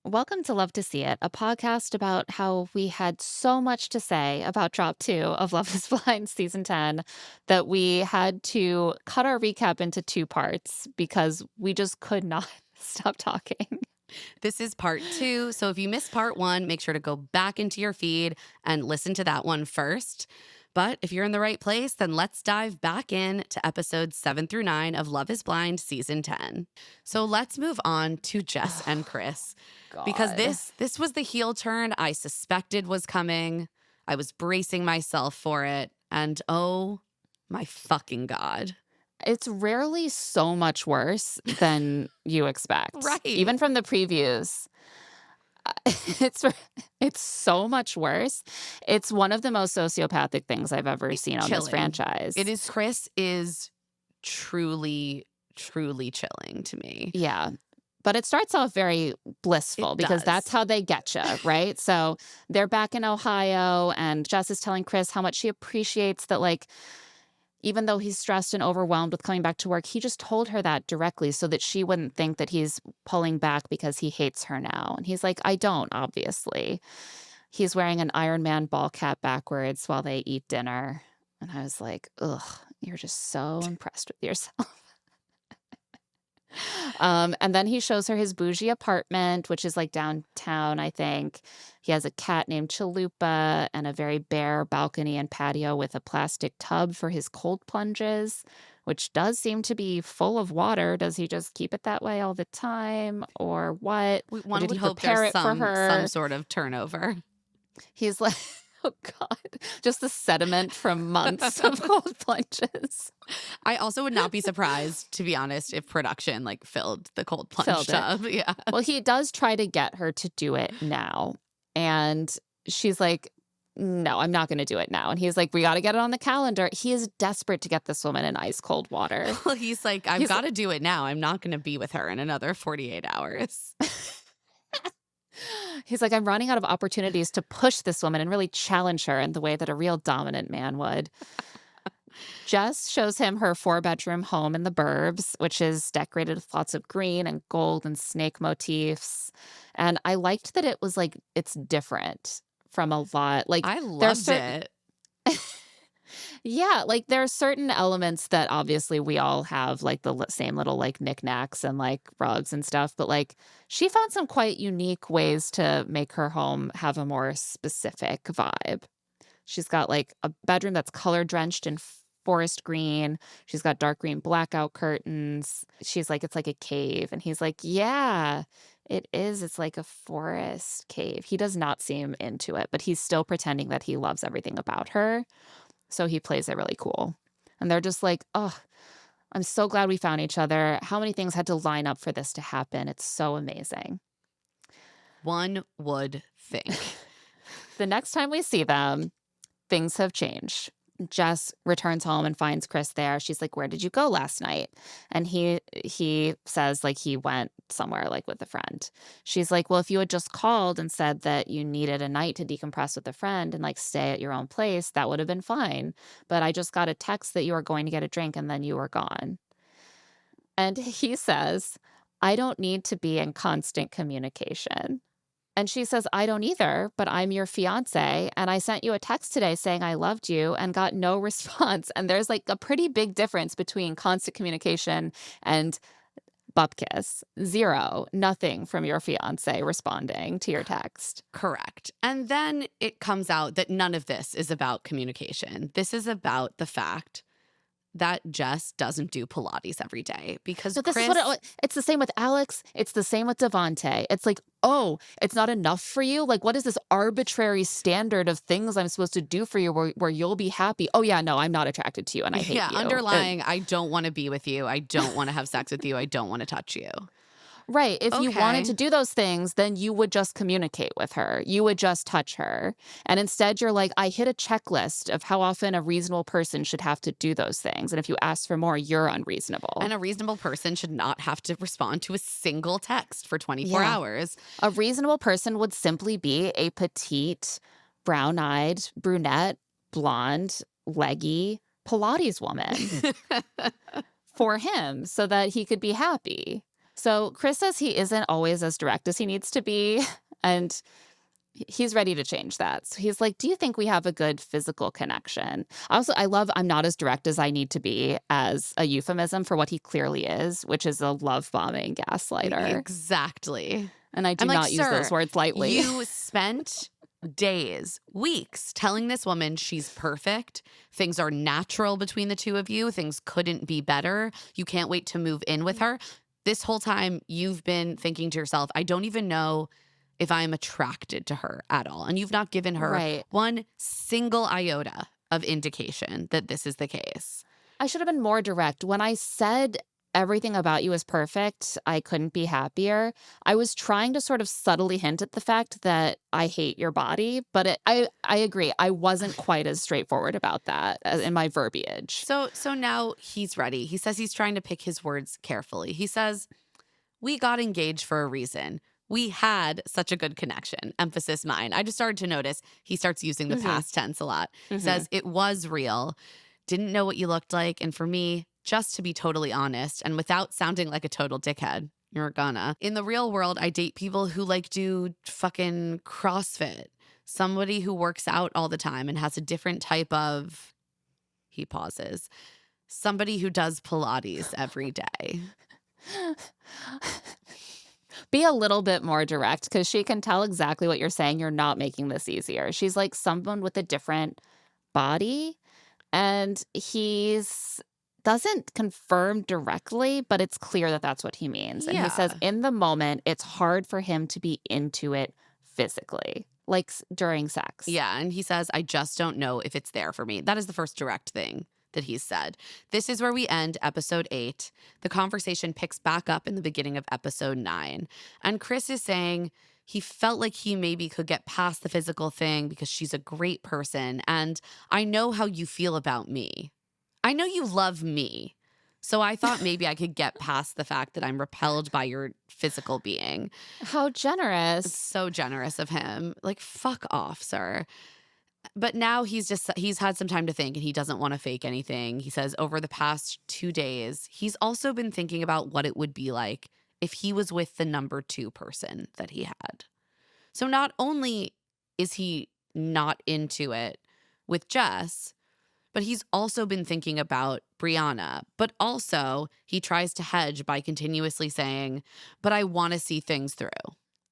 Welcome to Love to See It, a podcast about how we had so much to say about Drop 2 of Love is Blind Season 10 that we had to cut our recap into two parts because we just could not stop talking. This is part two. So if you missed part one, make sure to go back into your feed and listen to that one first. But if you're in the right place, then let's dive back in to episodes 7 through 9 of Love is Blind Season 10. So let's move on to Jess and Chris. Because God. this was the heel turn I suspected was coming. I was bracing myself for it. And oh my fucking God. It's rarely so much worse than you expect. Right. Even from the previews. It's it's so much worse. It's one of the most sociopathic things I've ever seen on this Chilling. franchise. It is. Chris is truly, truly chilling to me. Yeah. But it starts off very blissful because that's how they get you, right? So they're back in Ohio and Jess is telling Chris how much she appreciates that, like, even though he's stressed and overwhelmed with coming back to work, he just told her that directly so that she wouldn't think that he's pulling back because he hates her now. And he's like, I don't, obviously. He's wearing an Iron Man ball cap backwards while they eat dinner. And I was like, ugh, you're just so impressed with yourself. And then he shows her his bougie apartment, which is like downtown, I think. He has a cat named Chalupa and a very bare balcony and patio with a plastic tub for his cold plunges, which does seem to be full of water. Does he just keep it that way all the time or what? Or One did would he hope prepare there's it for her? some sort of turnover. He's like, oh God, just the sediment from months of cold plunges. I also would not be surprised, to be honest, if production like filled the cold plunge Filled it. tub. Yeah. Well, he does try to get her to do it now. And she's like, no, I'm not going to do it now. And he's like, we got to get it on the calendar. He is desperate to get this woman in ice cold water. Well, he's like, I've got to do it now. I'm not going to be with her in another 48 hours. He's like, I'm running out of opportunities to push this woman and really challenge her in the way that a real dominant man would. Jess shows him her 4-bedroom home in the burbs, which is decorated with lots of green and gold and snake motifs. And I liked that it was like, it's different from a lot. Like, I there's loved it. Yeah, like there are certain elements that obviously we all have, like the same little like knickknacks and like rugs and stuff. But like she found some quite unique ways to make her home have a more specific vibe. She's got like a bedroom that's color drenched in forest green. She's got dark green blackout curtains. She's like, it's like a cave. And he's like, yeah, it is. It's like a forest cave. He does not seem into it, but he's still pretending that he loves everything about her. So he plays it really cool. And they're just like, oh, I'm so glad we found each other. How many things had to line up for this to happen? It's so amazing. One would think. The next time we see them, things have changed. Jess returns home and finds Chris there. She's like, where did you go last night? And he says like he went somewhere like with a friend. She's like, well, if you had just called and said that you needed a night to decompress with a friend and like stay at your own place, that would have been fine. But I just got a text that you were going to get a drink and then you were gone. And he says, I don't need to be in constant communication. And she says, I don't either, but I'm your fiance. And I sent you a text today saying I loved you and got no response. And there's like a pretty big difference between constant communication and bupkis. Zero, nothing from your fiance responding to your text. Correct. And then it comes out that none of this is about communication. This is about the fact that Jess doesn't do Pilates every day because So this Chris... is what it's the same with Alex. It's the same with Devante. It's like, oh, it's not enough for you? Like, what is this arbitrary standard of things I'm supposed to do for you where you'll be happy? Oh, yeah, no, I'm not attracted to you and I hate you. Yeah, underlying, I don't want to be with you. I don't want to have sex with you. I don't want to touch you. Right. If you wanted Okay. to do those things, then you would just communicate with her. You would just touch her. And instead, you're like, I hit a checklist of how often a reasonable person should have to do those things. And if you ask for more, you're unreasonable. And a reasonable person should not have to respond to a single text for 24 Yeah. hours. A reasonable person would simply be a petite, brown-eyed, brunette, blonde, leggy Pilates woman for him so that he could be happy. So Chris says he isn't always as direct as he needs to be, and he's ready to change that. So he's like, "Do you think we have a good physical connection?" Also, I love "I'm not as direct as I need to be" as a euphemism for what he clearly is, which is a love-bombing gaslighter. Exactly. And I do I'm like, not use those sir, words lightly. you spent days, weeks telling this woman she's perfect. Things are natural between the two of you. Things couldn't be better. You can't wait to move in with her. This whole time, you've been thinking to yourself, I don't even know if I'm attracted to her at all. And you've not given her Right. one single iota of indication that this is the case. I should have been more direct. When I said everything about you is perfect, I couldn't be happier, I was trying to sort of subtly hint at the fact that I hate your body, but I agree. I wasn't quite as straightforward about that in my verbiage. So now he's ready. He says he's trying to pick his words carefully. He says, we got engaged for a reason. We had such a good connection. Emphasis mine. I just started to notice he starts using the past tense a lot. Says it was real. Didn't know what you looked like. And for me, just to be totally honest and without sounding like a total dickhead, you're gonna. In the real world, I date people who like do fucking CrossFit. Somebody who works out all the time and has a different type of, he pauses, somebody who does Pilates every day. Be a little bit more direct because she can tell exactly what you're saying. You're not making this easier. She's like someone with a different body, and he's doesn't confirm directly, but it's clear that that's what he means. And he says in the moment, it's hard for him to be into it physically, like during sex. Yeah, and he says, I just don't know if it's there for me. That is the first direct thing that he's said. This is where we end episode 8. The conversation picks back up in the beginning of episode 9. And Chris is saying he felt like he maybe could get past the physical thing because she's a great person. And I know how you feel about me. I know you love me. So I thought maybe I could get past the fact that I'm repelled by your physical being. How generous. It's so generous of him. Like, fuck off, sir. But now he's had some time to think and he doesn't want to fake anything. He says over the past 2 days, he's also been thinking about what it would be like if he was with the number 2 person that he had. So not only is he not into it with Jess, but he's also been thinking about Brianna. But also he tries to hedge by continuously saying, but I want to see things through.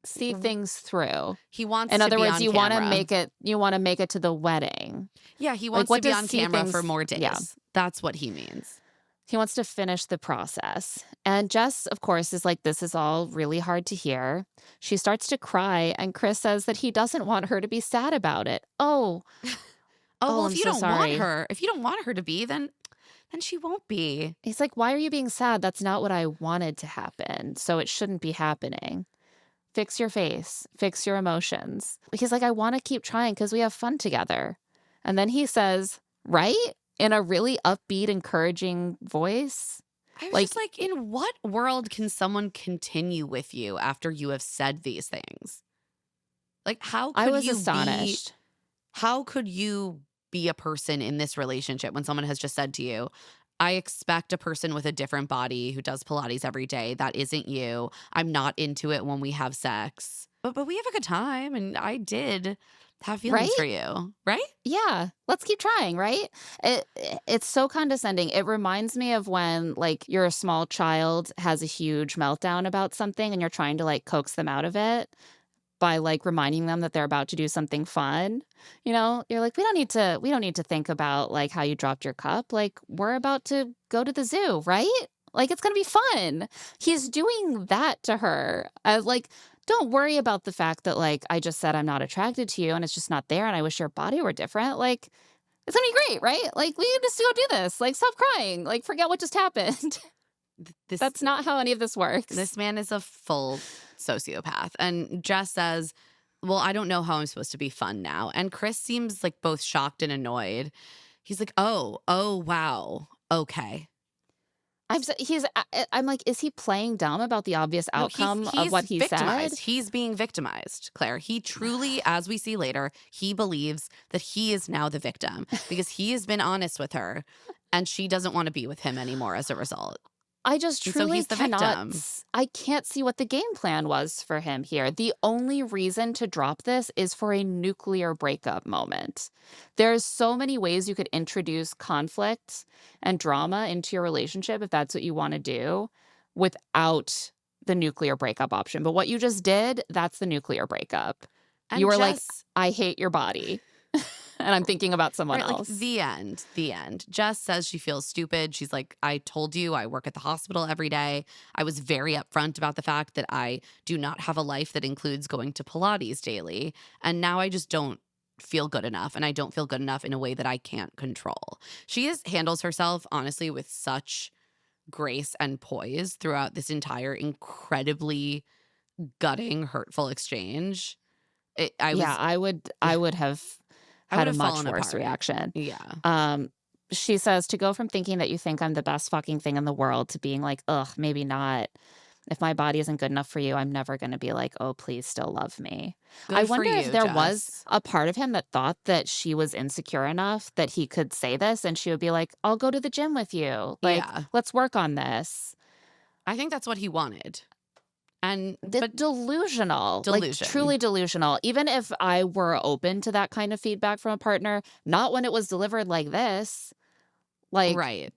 See things through. He wants in to other be words, on you want to camera. make it to the wedding. Yeah, he wants Like, to be what on does see camera things- for more days. yeah. That's what he means. He wants to finish the process. And Jess, of course, is like, this is all really hard to hear. She starts to cry, and Chris says that he doesn't want her to be sad about it. Oh, Well, I'm if you so don't sorry. want her to be, then she won't be. He's like, why are you being sad? That's not what I wanted to happen. So it shouldn't be happening. Fix your face. Fix your emotions. He's like, I want to keep trying because we have fun together. And then he says, right? In a really upbeat, encouraging voice. I was Like- just like, in what world can someone continue with you after you have said these things? Like, how could I was you astonished. how could you be a person in this relationship when someone has just said to you, I expect a person with a different body who does Pilates every day. That isn't you. I'm not into it when we have sex. But we have a good time, and I did have feelings Right? for you, right? Yeah, let's keep trying, right? It's so condescending. It reminds me of when like your small child has a huge meltdown about something and you're trying to like coax them out of it by like reminding them that they're about to do something fun. You know, you're like, we don't need to think about like how you dropped your cup. Like, we're about to go to the zoo, right? Like, it's going to be fun. He's doing that to her. Like, don't worry about the fact that like I just said I'm not attracted to you and it's just not there and I wish your body were different. Like, it's gonna be great, right? Like, we can just go do this. Like, stop crying. Like, forget what just happened. That's not how any of this works. This man is a full sociopath. And Jess says, well, I don't know how I'm supposed to be fun now. And Chris seems like both shocked and annoyed. He's like, oh, wow. Okay. I'm like, is he playing dumb about the obvious No, outcome of what he victimized. said? He's being victimized, Claire. He truly, as we see later, he believes that he is now the victim because he has been honest with her and she doesn't want to be with him anymore as a result. I just And so truly he's the cannot. victim. I can't see what the game plan was for him here. The only reason to drop this is for a nuclear breakup moment. There's so many ways you could introduce conflict and drama into your relationship if that's what you want to do without the nuclear breakup option. But what you just did, that's the nuclear breakup. You And were like, Jess, I hate your body. And I'm thinking about someone right, like else. the end. Jess says she feels stupid. She's like, I told you I work at the hospital every day. I was very upfront about the fact that I do not have a life that includes going to Pilates daily. And now I just don't feel good enough. And I don't feel good enough in a way that I can't control. Handles herself, honestly, with such grace and poise throughout this entire incredibly gutting, hurtful exchange. Yeah, I would have I would had a have much fallen worse apart. reaction. Yeah. She says to go from thinking that you think I'm the best fucking thing in the world to being like, ugh, maybe not. If my body isn't good enough for you, I'm never going to be like, oh, please still love me. I Good for wonder if you, there was Jess. a part of him that thought that she was insecure enough that he could say this and she would be like, I'll go to the gym with you. Like, Yeah. let's work on this. I think that's what he wanted. But delusional, like Delusion. truly delusional. Even if I were open to that kind of feedback from a partner, not when it was delivered like this. Like, Right.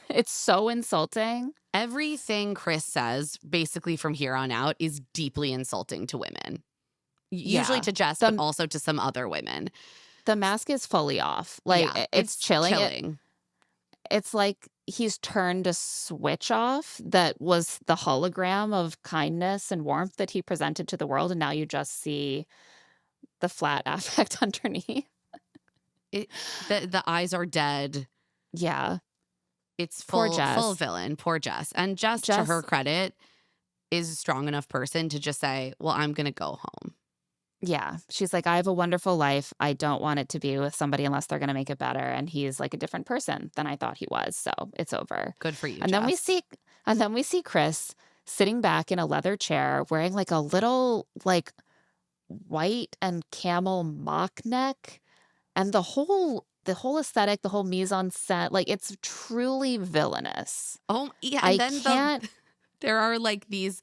it's so insulting. Everything Chris says, basically from here on out, is deeply insulting to women. Usually Yeah. to Jess, but also to some other women. The mask is fully off. Like, Yeah, it's chilling. chilling. It's like he's turned a switch off that was the hologram of kindness and warmth that he presented to the world. And now you just see the flat affect underneath. The eyes are dead. Yeah. It's Poor full Jess. villain. Poor Jess. And Jess, to her credit, is a strong enough person to just say, well, I'm going to go home. Yeah. She's like, I have a wonderful life. I don't want it to be with somebody unless they're going to make it better. And he's like a different person than I thought he was. So it's over. Good for you, And Jess. then we see Chris sitting back in a leather chair wearing like a little like white and camel mock neck. And the whole aesthetic, the whole mise en scène, like it's truly villainous. Oh, yeah. I And then can't. there are like these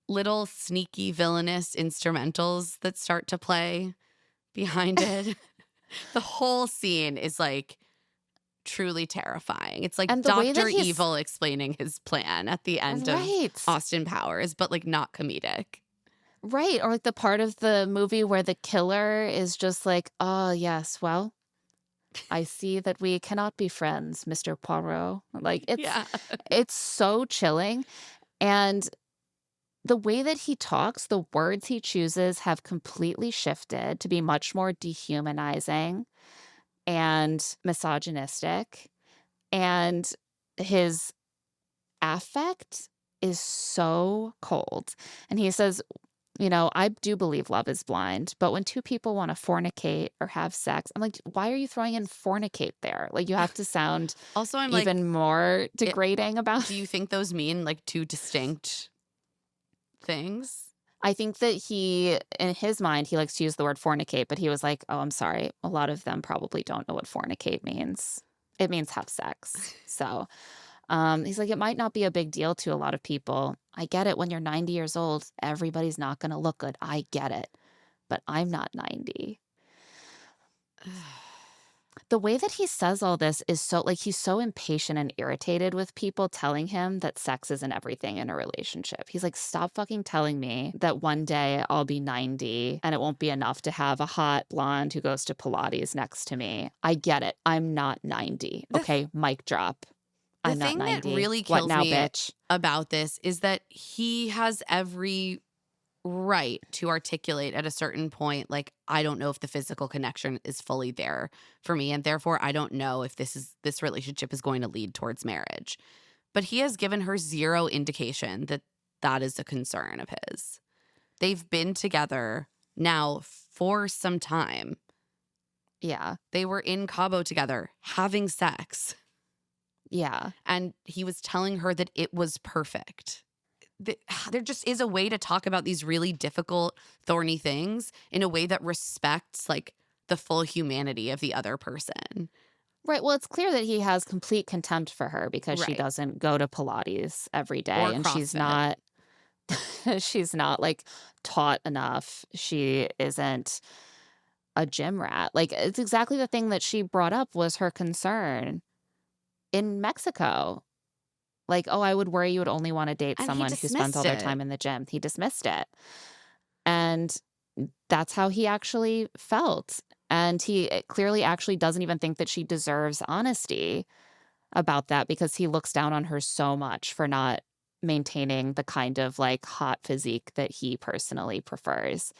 little sneaky villainous instrumentals that start to play behind it. The whole scene is like truly terrifying. It's like And the way that Dr. he's- Evil explaining his plan at the end of Right. Austin Powers, but like not comedic. Right. Or like the part of the movie where the killer is just like, oh, yes, well, I see that we cannot be friends, Mr. Poirot. Like it's so chilling. And the way that he talks, the words he chooses have completely shifted to be much more dehumanizing and misogynistic. And his affect is so cold. And he says, you know, I do believe love is blind, but when two people want to fornicate or have sex, I'm like, why are you throwing in fornicate there? Like, you have to sound Also, I'm even more degrading about do you think those mean like two distinct things? I think that in his mind, he likes to use the word fornicate, but he was like, oh, I'm sorry. A lot of them probably don't know what fornicate means. It means have sex. So he's like, it might not be a big deal to a lot of people. I get it. When you're 90 years old, everybody's not going to look good. I get it. But I'm not 90. The way that he says all this is so, like, he's so impatient and irritated with people telling him that sex isn't everything in a relationship. He's like, stop fucking telling me that one day I'll be 90 and it won't be enough to have a hot blonde who goes to Pilates next to me. I get it. I'm not 90. Okay, mic drop. I'm not 90. The thing that really What kills now, me bitch? about this is that he has every right to articulate at a certain point, like, I don't know if the physical connection is fully there for me, and therefore I don't know if this relationship is going to lead towards marriage. But he has given her zero indication that that is a concern of his. They've been together now for some time. Yeah. They were in Cabo together having sex. Yeah. And he was telling her that it was perfect. There just is a way to talk about these really difficult, thorny things in a way that respects like the full humanity of the other person. Right. Well, it's clear that he has complete contempt for her because she Right. doesn't go to Pilates every Or day and she's CrossFit. not she's not like taught enough. She isn't a gym rat. Like it's exactly the thing that she brought up was her concern in Mexico. Like, "Oh, I would worry you would only wanna date And he someone who spends all dismissed their it. time in the gym." He dismissed it, and that's how he actually felt, and he, clearly actually doesn't even think that she deserves honesty about that because he looks down on her so much for not maintaining the kind of, like, hot physique that he personally prefers.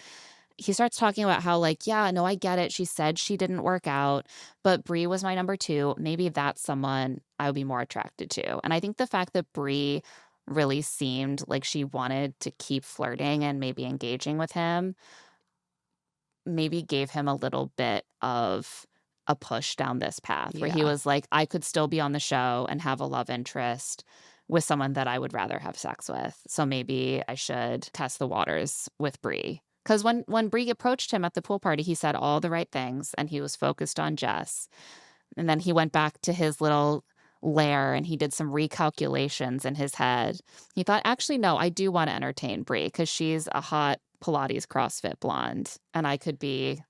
He starts talking about how, like, "Yeah, no, I get it. She said she didn't work out, but Bree was my number 2. Maybe that's someone I would be more attracted to." And I think the fact that Bree really seemed like she wanted to keep flirting and maybe engaging with him, maybe gave him a little bit of a push down this path where he Yeah. was like, "I could still be on the show and have a love interest with someone that I would rather have sex with. So maybe I should test the waters with Bree." Because when Bree approached him at the pool party, he said all the right things and he was focused on Jess. And then he went back to his little lair and he did some recalculations in his head. He thought, actually, no, I do want to entertain Brie because she's a hot Pilates CrossFit blonde, and I could be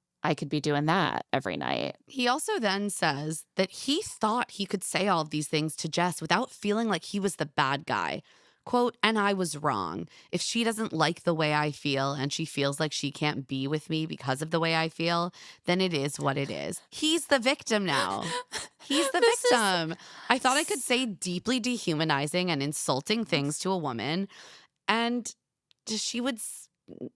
doing that every night. He also then says that he thought he could say all of these things to Jess without feeling like he was the bad guy. Quote, and I was wrong. If she doesn't like the way I feel and she feels like she can't be with me because of the way I feel, then it is what it is. He's the victim now. He's the This is victim. I thought I could say deeply dehumanizing and insulting things to a woman, and she would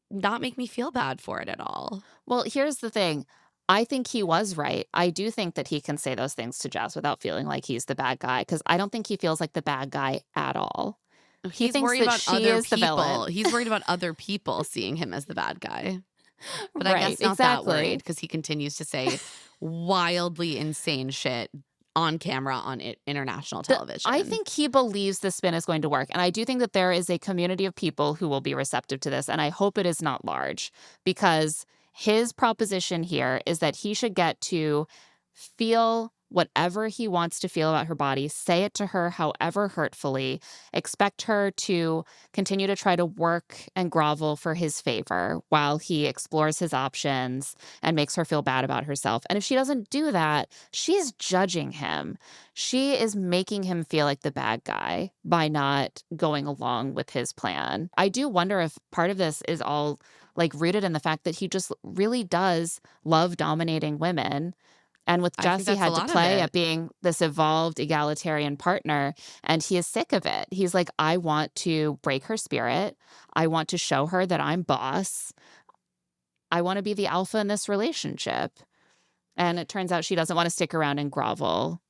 not make me feel bad for it at all. well, here's the thing. I think he was right. I do think that he can say those things to Jess without feeling like he's the bad guy because I don't think he feels like the bad guy at all. He He's thinks worried that about she other is the people. villain. He's worried about other people seeing him as the bad guy. But I Right, guess not that worried exactly. because he continues to say wildly insane shit on camera on international I television. think he believes the spin is going to work, and I do think that there is a community of people who will be receptive to this, and I hope it is not large, because his proposition here is that he should get to feel whatever he wants to feel about her body, say it to her however hurtfully, expect her to continue to try to work and grovel for his favor while he explores his options and makes her feel bad about herself. And if she doesn't do that, she's judging him. She is making him feel like the bad guy by not going along with his plan. I do wonder if part of this is all like rooted in the fact that he just really does love dominating women. And with I think Jess, he that's a had to lot of play it. at being this evolved egalitarian partner, and he is sick of it. He's like, I want to break her spirit. I want to show her that I'm boss. I want to be the alpha in this relationship. And it turns out she doesn't want to stick around and grovel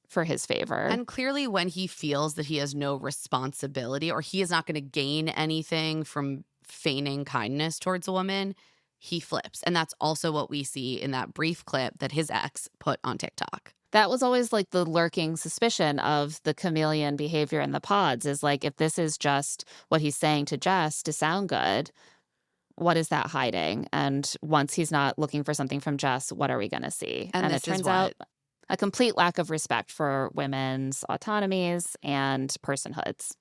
for his favor. And clearly, when he feels that he has no responsibility or he is not going to gain anything from feigning kindness towards a woman, he flips. And that's also what we see in that brief clip that his ex put on TikTok. That was always like the lurking suspicion of the chameleon behavior in the pods is like, if this is just what he's saying to Jess to sound good, what is that hiding? And once he's not looking for something from Jess, what are we going to see? And And it this is turns out what a complete lack of respect for women's autonomies and personhoods.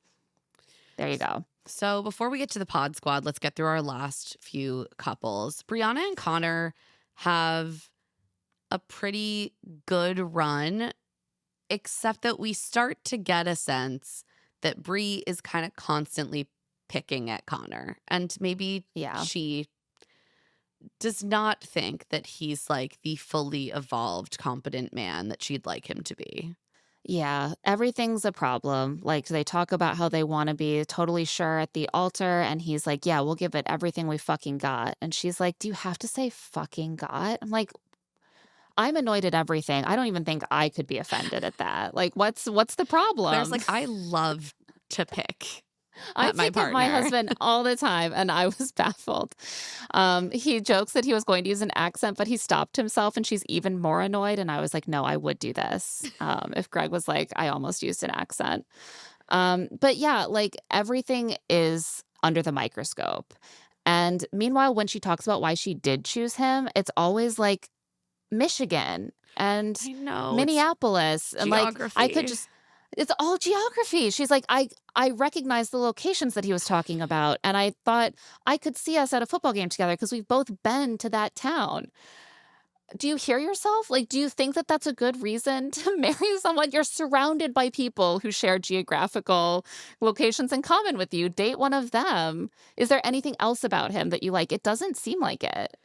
There you go. So before we get to the pod squad, let's get through our last few couples. Brianna and Connor have a pretty good run, except that we start to get a sense that Brie is kind of constantly picking at Connor. And maybe Yeah. she does not think that he's like the fully evolved, competent man that she'd like him to be. Yeah, everything's a problem. Like they talk about how they want to be totally sure at the altar, and he's like, "Yeah, we'll give it everything we fucking got." And she's like, "Do you have to say fucking got?" I'm like, "I'm annoyed at everything. I don't even think I could be offended at that. Like, what's the Claire's problem?" like, I love to pick I at my pick at my partner. husband all the time, and I was baffled. He jokes that he was going to use an accent, but he stopped himself, and she's even more annoyed. And I was like, no, I would do this. If Greg was like, I almost used an accent. But yeah, like everything is under the microscope. And meanwhile, when she talks about why she did choose him, it's always like Michigan and I know, it's Minneapolis. And like, I could geography. just, it's all geography. She's like, I recognize the locations that he was talking about. And I thought I could see us at a football game together because we've both been to that town. Do you hear yourself? Like, do you think that that's a good reason to marry someone? You're surrounded by people who share geographical locations in common with you. Date one of them. Is there anything else about him that you like? It doesn't seem like it.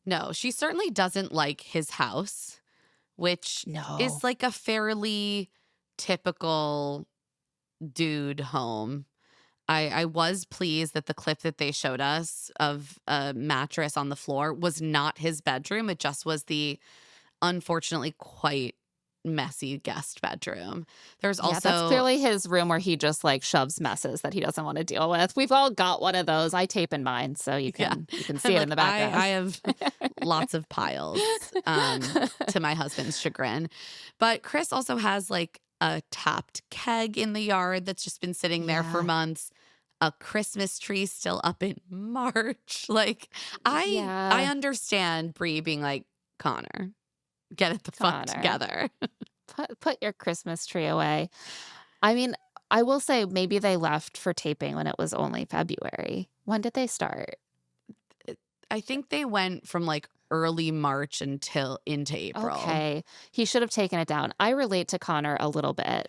No, she certainly doesn't like his house, which No. is like a fairly typical dude home. I was pleased that the clip that they showed us of a mattress on the floor was not his bedroom. It just was the unfortunately quite messy guest bedroom. There's Yeah, that's also, clearly his room where he just like shoves messes that he doesn't want to deal with. We've all got one of those. I tape in mine, so you yeah, can see I'm it like, in the I background. have lots of piles, to my husband's chagrin. But Chris also has like a tapped keg in the yard that's just been sitting there for Yeah. months. A Christmas tree still up in March. Like, I Yeah. understand Bree being like, Connor, get it the fuck Connor, together. put your Christmas tree away. I mean, I will say maybe they left for taping when it was only February. When did they start? I think they went from like early March until into April. Okay. He should have taken it down. I relate to Connor a little bit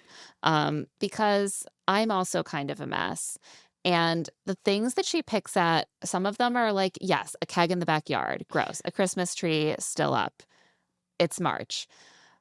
because I'm also kind of a mess. And the things that she picks at, some of them are like, yes, a keg in the backyard, gross. A Christmas tree still up. It's March.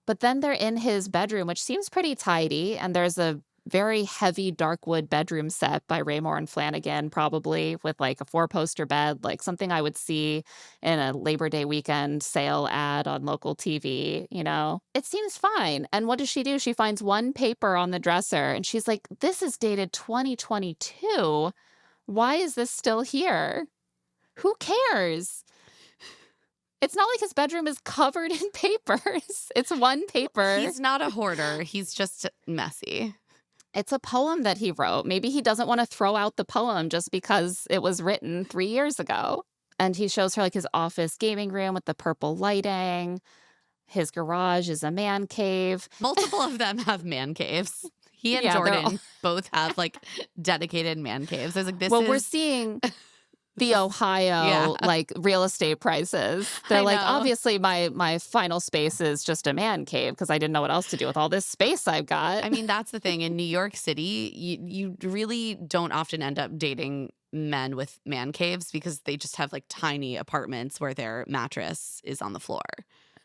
But then they're in his bedroom, which seems pretty tidy. And there's a very heavy dark wood bedroom set by Raymore and Flanagan, probably with like a 4-poster bed, like something I would see in a Labor Day weekend sale ad on local TV, you know? It seems fine. And what does she do? She finds one paper on the dresser and she's like, this is dated 2022. Why is this still here? Who cares? It's not like his bedroom is covered in papers. It's one paper. He's not a hoarder. He's just messy. It's a poem that he wrote. Maybe he doesn't want to throw out the poem just because it was written 3 years ago. And he shows her like his office gaming room with the purple lighting. His garage is a man cave. Multiple of them have man caves. He and Yeah, they're all- Jordan both have like dedicated man caves. I was like, this well, is we're seeing the Ohio Yeah. like real estate prices. They're I like, know. obviously my final space is just a man cave because I didn't know what else to do with all this space I've got. I mean, that's the thing. In New York City, you really don't often end up dating men with man caves because they just have like tiny apartments where their mattress is on the floor.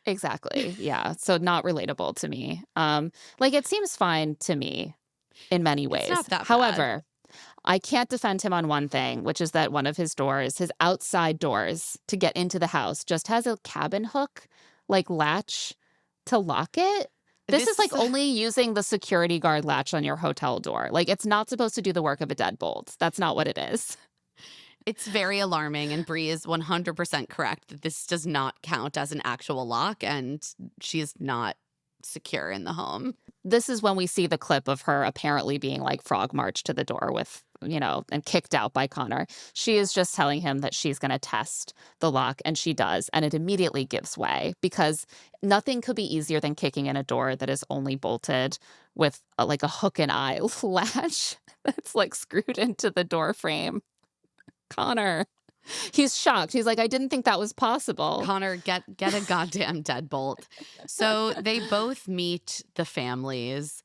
Exactly. Yeah. So not relatable to me. Like it seems fine to me in many ways. It's not that bad. However, I can't defend him on one thing, which is that one of his doors, his outside doors to get into the house, just has a cabin hook, like latch to lock it. This is like only using the security guard latch on your hotel door. Like it's not supposed to do the work of a deadbolt. That's not what it is. It's very alarming, and Bree is 100% correct that this does not count as an actual lock, and she is not secure in the home. This is when we see the clip of her apparently being like frog marched to the door with, you know, and kicked out by Connor. She is just telling him that she's going to test the lock, and she does. And it immediately gives way because nothing could be easier than kicking in a door that is only bolted with like a hook and eye latch that's like screwed into the door frame. Connor. He's shocked. He's like, I didn't think that was possible. Connor, get a goddamn deadbolt. So they both meet the families.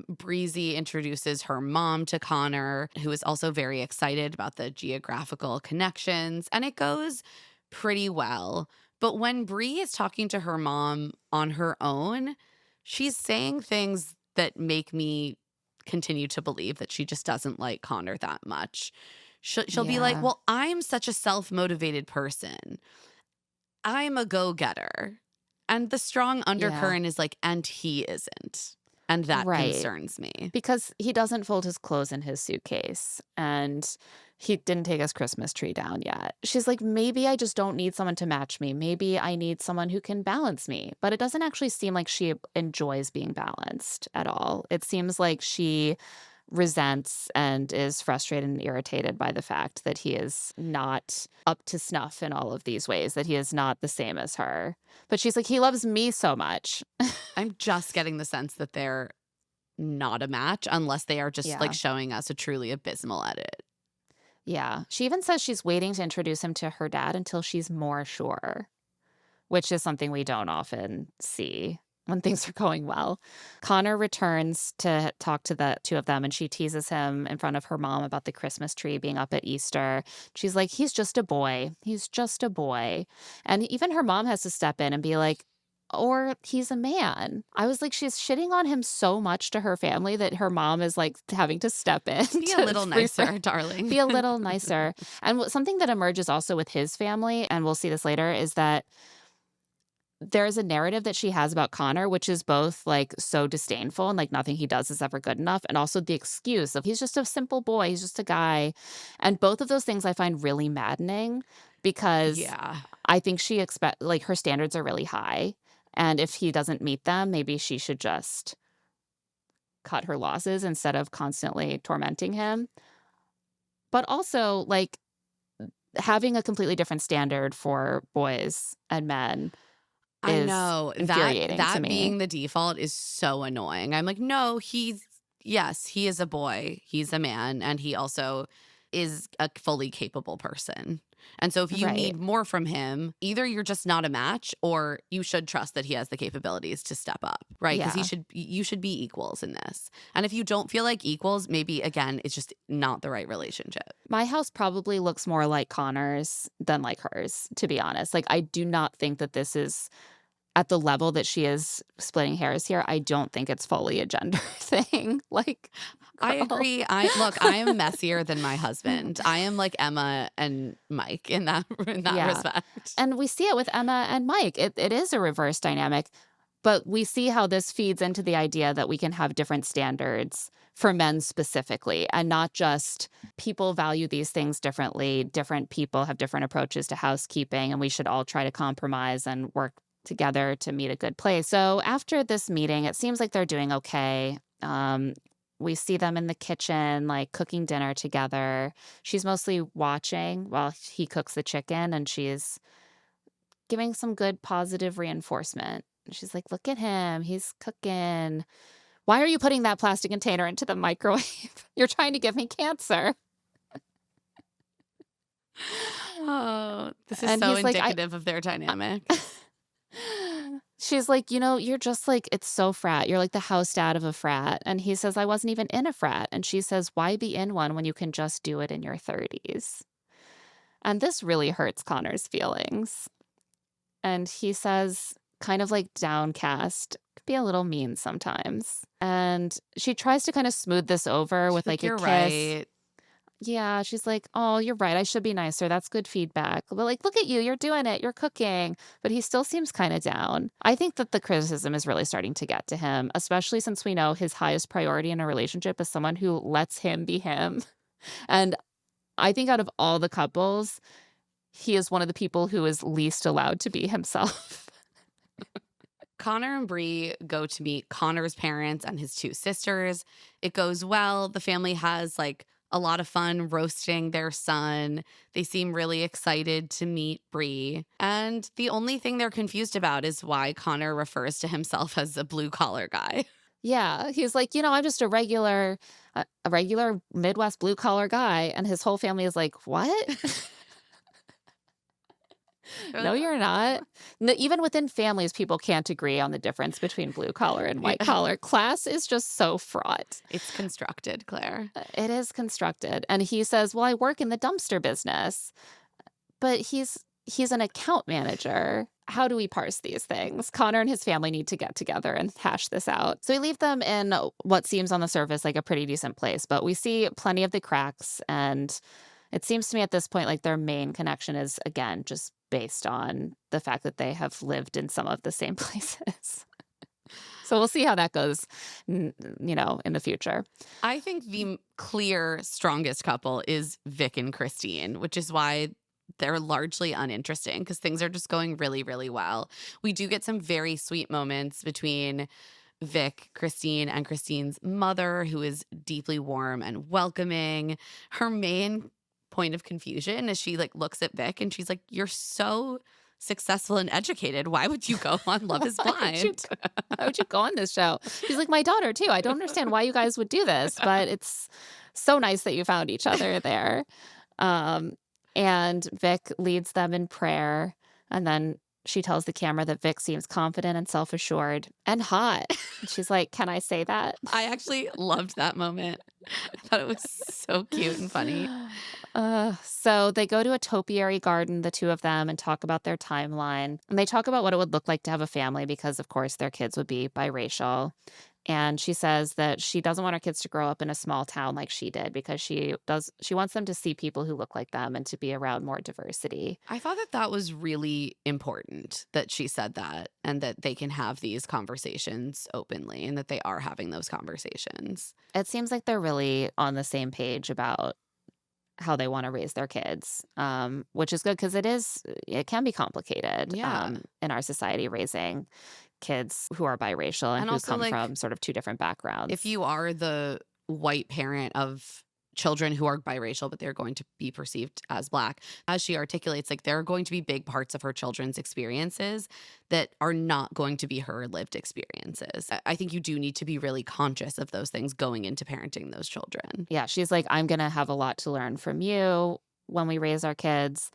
Breezy introduces her mom to Connor, who is also very excited about the geographical connections, and it goes pretty well. But when Bree is talking to her mom on her own, she's saying things that make me continue to believe that she just doesn't like Connor that much. She'll be like, Yeah. well, I'm such a self-motivated person. I'm a go-getter. And the strong undercurrent is like, and he isn't. And that Right. concerns me. Because he doesn't fold his clothes in his suitcase and he didn't take his Christmas tree down yet. She's like, maybe I just don't need someone to match me. Maybe I need someone who can balance me. But it doesn't actually seem like she enjoys being balanced at all. It seems like she resents and is frustrated and irritated by the fact that he is not up to snuff in all of these ways, that he is not the same as her. But she's like, he loves me so much. I'm just getting the sense that they're not a match unless they are just like Yeah. showing us a truly abysmal edit. Yeah. She even says she's waiting to introduce him to her dad until she's more sure, which is something we don't often see when things are going well. Connor returns to talk to the two of them, and she teases him in front of her mom about the Christmas tree being up at Easter. She's like, he's just a boy. He's just a boy. And even her mom has to step in and be like, or he's a man. I was like, she's shitting on him so much to her family that her mom is like having to step in. Be to a little nicer, refresh- darling. Be a little nicer. And something that emerges also with his family, and we'll see this later, is that there's a narrative that she has about Connor, which is both like so disdainful and like nothing he does is ever good enough. And also the excuse of he's just a simple boy. He's just a guy. And both of those things I find really maddening because Yeah. I think she like her standards are really high. And if he doesn't meet them, maybe she should just cut her losses instead of constantly tormenting him. But also like having a completely different standard for boys and men I is know infuriating to that me. being the default is so annoying. I'm like, no, yes, he is a boy. He's a man. And he also is a fully capable person. And so if you Right. need more from him, either you're just not a match or you should trust that he has the capabilities to step up, right? Because Yeah. you should be equals in this. And if you don't feel like equals, maybe again, it's just not the right relationship. My house probably looks more like Connor's than like hers, to be honest. Like, I do not think that this is at the level that she is splitting hairs here. I don't think it's fully a gender thing. Like, I girl. agree. I am messier than my husband. I am like Emma and Mike in that Yeah. respect. And we see it with Emma and Mike. It is a reverse dynamic, but we see how this feeds into the idea that we can have different standards for men specifically, and not just people value these things differently. Different people have different approaches to housekeeping, and we should all try to compromise and work together to meet a good place. So after this meeting, it seems like they're doing okay. We see them in the kitchen, like cooking dinner together. She's mostly watching while he cooks the chicken, and she's giving some good positive reinforcement. She's like, look at him. He's cooking. Why are you putting that plastic container into the microwave? You're trying to give me cancer. Oh, this is And so he's like, indicative of their dynamic. She's like, you're just like, it's so frat. You're like the house dad of a frat. And he says, I wasn't even in a frat. And she says, why be in one when you can just do it in your 30s? And this really hurts Connor's feelings. And he says, kind of like downcast, could be a little mean sometimes. And she tries to kind of smooth this over with like a You're kiss. right. Yeah, she's like, oh, you're right. I should be nicer. That's good feedback. But like, look at you. You're doing it. You're cooking. But he still seems kind of down. I think that the criticism is really starting to get to him, especially since we know his highest priority in a relationship is someone who lets him be him. And I think out of all the couples, he is one of the people who is least allowed to be himself. Connor and Bree go to meet Connor's parents and his two sisters. It goes well. The family has like a lot of fun roasting their son. They seem really excited to meet Bree. And the only thing they're confused about is why Connor refers to himself as a blue collar guy. Yeah, he's like, I'm just a regular Midwest blue collar guy, and his whole family is like, what? No, you're not. No, even within families, people can't agree on the difference between blue collar and white collar. Class is just so fraught. It's constructed, Claire. It is constructed. And he says, well, I work in the dumpster business, but he's an account manager. How do we parse these things? Connor and his family need to get together and hash this out. So we leave them in what seems on the surface like a pretty decent place, but we see plenty of the cracks. And it seems to me at this point like their main connection is, again, just based on the fact that they have lived in some of the same places. So we'll see how that goes, in the future. I think the clear strongest couple is Vic and Christine, which is why they're largely uninteresting because things are just going really, really well. We do get some very sweet moments between Vic, Christine, and Christine's mother, who is deeply warm and welcoming. Her main point of confusion is she like looks at Vic and she's like, "You're so successful and educated. Why would you go on Love is Blind?" Why would you go on this show? She's like, my daughter too. I don't understand why you guys would do this, but it's so nice that you found each other there. And Vic leads them in prayer. And then she tells the camera that Vic seems confident and self-assured and hot. And she's like, can I say that? I actually loved that moment. I thought it was so cute and funny. So they go to a topiary garden, the two of them, and talk about their timeline. And they talk about what it would look like to have a family because, of course, their kids would be biracial. And she says that she doesn't want her kids to grow up in a small town like she did because she wants them to see people who look like them and to be around more diversity. I thought that was really important that she said that and that they can have these conversations openly and that they are having those conversations. It seems like they're really on the same page about how they want to raise their kids, which is good because it can be complicated in our society raising kids who are biracial and who also, come like, from sort of two different backgrounds. If you are the white parent of children who are biracial, but they're going to be perceived as Black, as she articulates, like there are going to be big parts of her children's experiences that are not going to be her lived experiences. I think you do need to be really conscious of those things going into parenting those children. Yeah, she's like, I'm going to have a lot to learn from you when we raise our kids.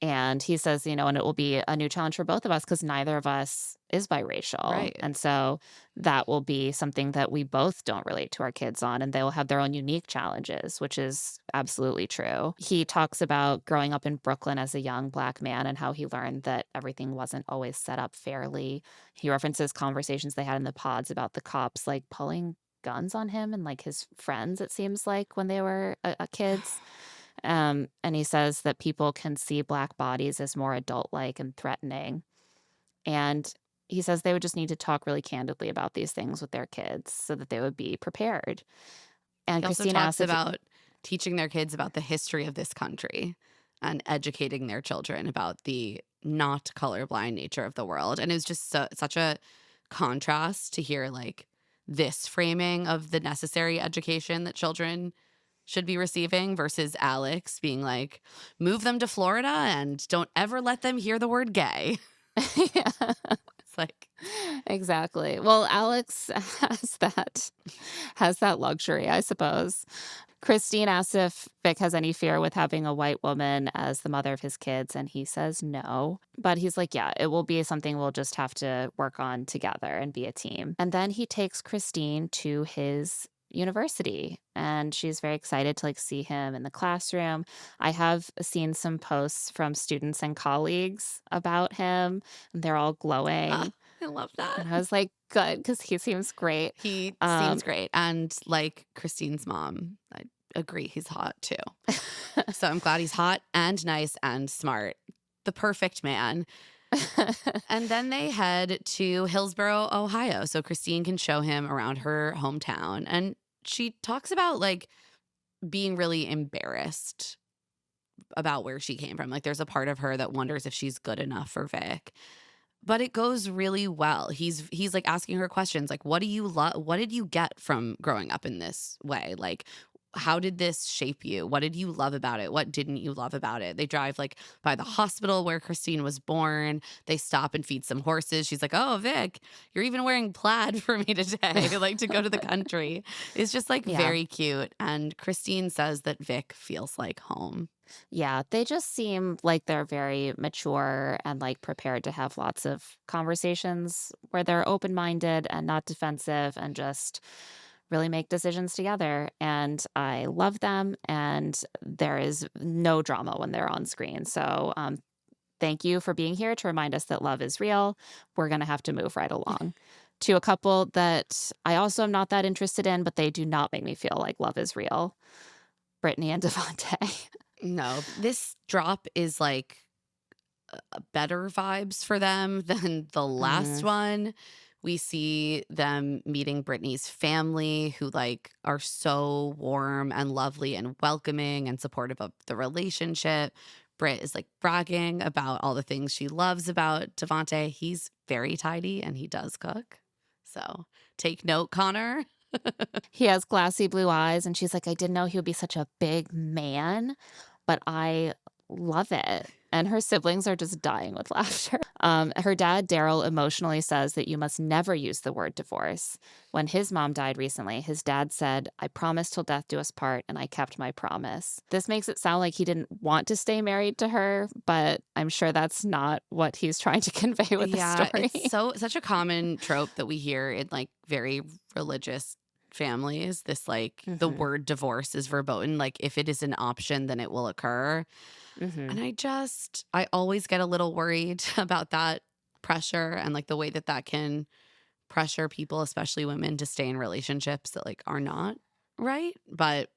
And he says, and it will be a new challenge for both of us because neither of us is biracial. Right. And so that will be something that we both don't relate to our kids on, and they will have their own unique challenges, which is absolutely true. He talks about growing up in Brooklyn as a young Black man and how he learned that everything wasn't always set up fairly. He references conversations they had in the pods about the cops like pulling guns on him and like his friends, it seems like, when they were kids. And he says that people can see Black bodies as more adult-like and threatening. And he says they would just need to talk really candidly about these things with their kids so that they would be prepared. And He also Christine talks asks about teaching their kids about the history of this country and educating their children about the not colorblind nature of the world. And it was just such a contrast to hear like this framing of the necessary education that children should be receiving versus Alex being like, move them to Florida and don't ever let them hear the word gay. Yeah. It's like, exactly. Well, Alex has that luxury, I suppose. Christine asks if Vic has any fear with having a white woman as the mother of his kids, and he says no. But he's like, yeah, it will be something we'll just have to work on together and be a team. And then he takes Christine to his university, and she's very excited to like see him in the classroom. I have seen some posts from students and colleagues about him, and they're all glowing. I love that. And I was like, good, because he seems great. He seems great. And like Christine's mom, I agree, he's hot too. So I'm glad he's hot and nice and smart. The perfect man. And then they head to Hillsboro, Ohio, so Christine can show him around her hometown. And she talks about like being really embarrassed about where she came from. Like there's a part of her that wonders if she's good enough for Vic. But it goes really well. He's like asking her questions like, what do you love? What did you get from growing up in this way? Like, how did this shape you? What did you love about it? What didn't you love about it? They drive like by the hospital where Christine was born. They stop and feed some horses. She's like, oh, Vic, you're even wearing plaid for me today, like to go to the country. It's just like very cute. And Christine says that Vic feels like home. Yeah, they just seem like they're very mature and like prepared to have lots of conversations where they're open-minded and not defensive and just really make decisions together. And I love them, and there is no drama when they're on screen. So thank you for being here to remind us that love is real. We're going to have to move right along to a couple that I also am not that interested in, but they do not make me feel like love is real. Brittany and Devante. No, this drop is like better vibes for them than the last one. We see them meeting Brittany's family, who like are so warm and lovely and welcoming and supportive of the relationship. Britt is like bragging about all the things she loves about Devante. He's very tidy and he does cook. So take note, Connor. He has glassy blue eyes, and she's like, I didn't know he would be such a big man, but I love it. And her siblings are just dying with laughter. Her dad, Daryl, emotionally says that you must never use the word divorce. When his mom died recently, his dad said, I promised till death do us part, and I kept my promise. This makes it sound like he didn't want to stay married to her, but I'm sure that's not what he's trying to convey with the story. It's such a common trope that we hear in like very religious families. This like the word divorce is verboten. Like if it is an option, then it will occur. And I always get a little worried about that pressure and like the way that that can pressure people, especially women, to stay in relationships that like are not right. But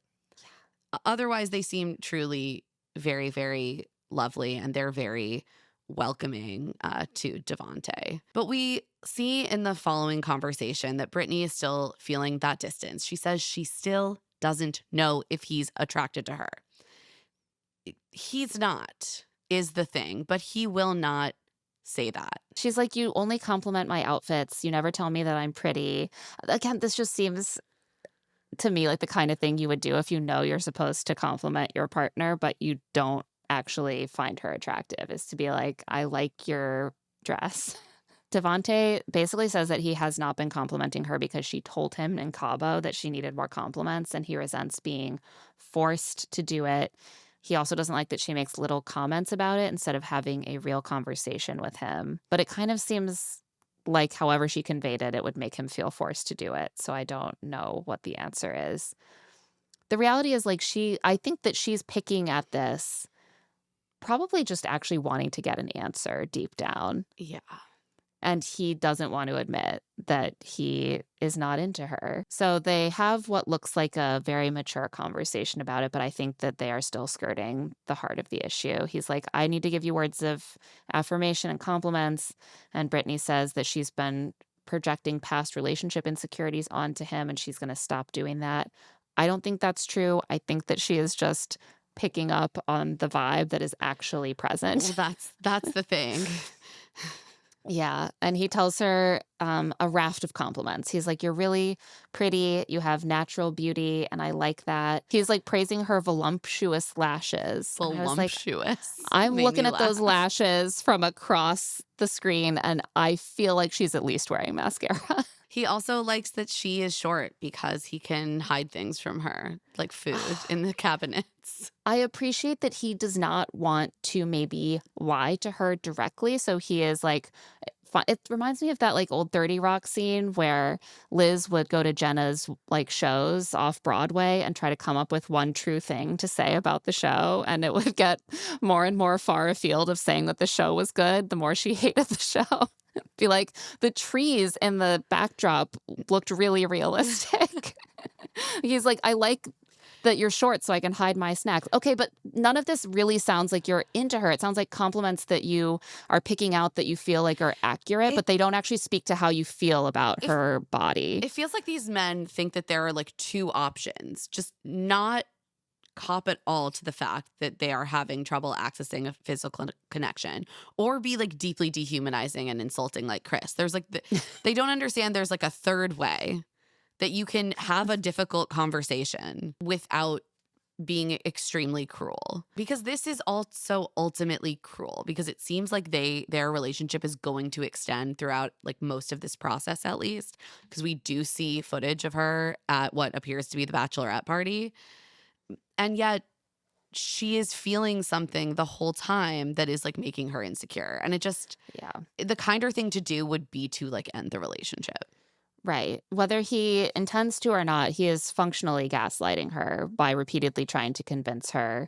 otherwise, they seem truly very, very lovely, and they're very welcoming to Devante. But we see in the following conversation that Brittany is still feeling that distance. She says she still doesn't know if he's attracted to her. He's not, is the thing, but he will not say that. She's like, you only compliment my outfits. You never tell me that I'm pretty. Again, this just seems to me like the kind of thing you would do if you know you're supposed to compliment your partner, but you don't actually find her attractive, is to be like, I like your dress. Devante basically says that he has not been complimenting her because she told him in Cabo that she needed more compliments, and he resents being forced to do it. He also doesn't like that she makes little comments about it instead of having a real conversation with him. But it kind of seems like however she conveyed it, it would make him feel forced to do it. So I don't know what the answer is. The reality is like I think that she's picking at this probably just actually wanting to get an answer deep down. Yeah. And he doesn't want to admit that he is not into her. So they have what looks like a very mature conversation about it, but I think that they are still skirting the heart of the issue. He's like, I need to give you words of affirmation and compliments. And Brittany says that she's been projecting past relationship insecurities onto him, and she's going to stop doing that. I don't think that's true. I think that she is just picking up on the vibe that is actually present. Well, that's the thing. Yeah. And he tells her a raft of compliments. He's like, you're really pretty. You have natural beauty. And I like that. He's like praising her voluptuous lashes. And I was like, Voluptuous. I'm Made looking me at those laugh. lashes from across the screen, and I feel like she's at least wearing mascara. He also likes that she is short because he can hide things from her, like food in the cabinets. I appreciate that he does not want to maybe lie to her directly. So he is like, it reminds me of that like old 30 Rock scene where Liz would go to Jenna's like shows off Broadway and try to come up with one true thing to say about the show. And it would get more and more far afield of saying that the show was good, the more she hated the show. Be like, the trees in the backdrop looked really realistic. He's like, I like that you're short so I can hide my snacks. Okay, but none of this really sounds like you're into her. It sounds like compliments that you are picking out that you feel like are accurate, but they don't actually speak to how you feel about her body. It feels like these men think that there are like two options, just not cop at all to the fact that they are having trouble accessing a physical connection, or be like deeply dehumanizing and insulting like Chris. There's like, they don't understand there's like a third way that you can have a difficult conversation without being extremely cruel. Because this is also ultimately cruel, because it seems like their relationship is going to extend throughout like most of this process, at least, because we do see footage of her at what appears to be the bachelorette party. And yet she is feeling something the whole time that is like making her insecure. And it just, the kinder thing to do would be to like end the relationship. Right. Whether he intends to or not, he is functionally gaslighting her by repeatedly trying to convince her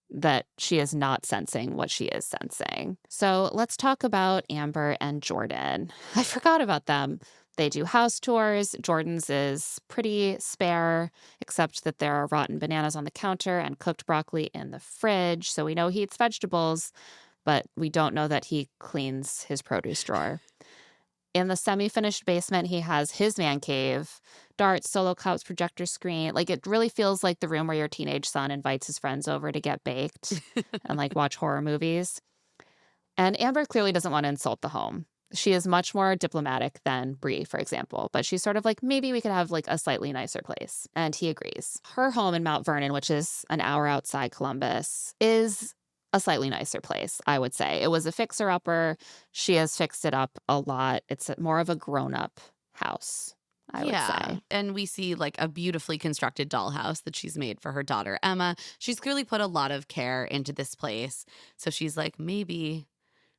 that she is not sensing what she is sensing. So let's talk about Amber and Jordan. I forgot about them. They do house tours. Jordan's is pretty spare, except that there are rotten bananas on the counter and cooked broccoli in the fridge. So we know he eats vegetables, but we don't know that he cleans his produce drawer. In the semi-finished basement, he has his man cave, darts, solo cups, projector screen. Like, it really feels like the room where your teenage son invites his friends over to get baked and like watch horror movies. And Amber clearly doesn't want to insult the home. She is much more diplomatic than Bree, for example, but she's sort of like, maybe we could have like a slightly nicer place. And he agrees. Her home in Mount Vernon, which is an hour outside Columbus, is a slightly nicer place, I would say. It was a fixer-upper. She has fixed it up a lot. It's more of a grown-up house, I would Yeah. say. And we see like a beautifully constructed dollhouse that she's made for her daughter, Emma. She's clearly put a lot of care into this place. So she's like, maybe,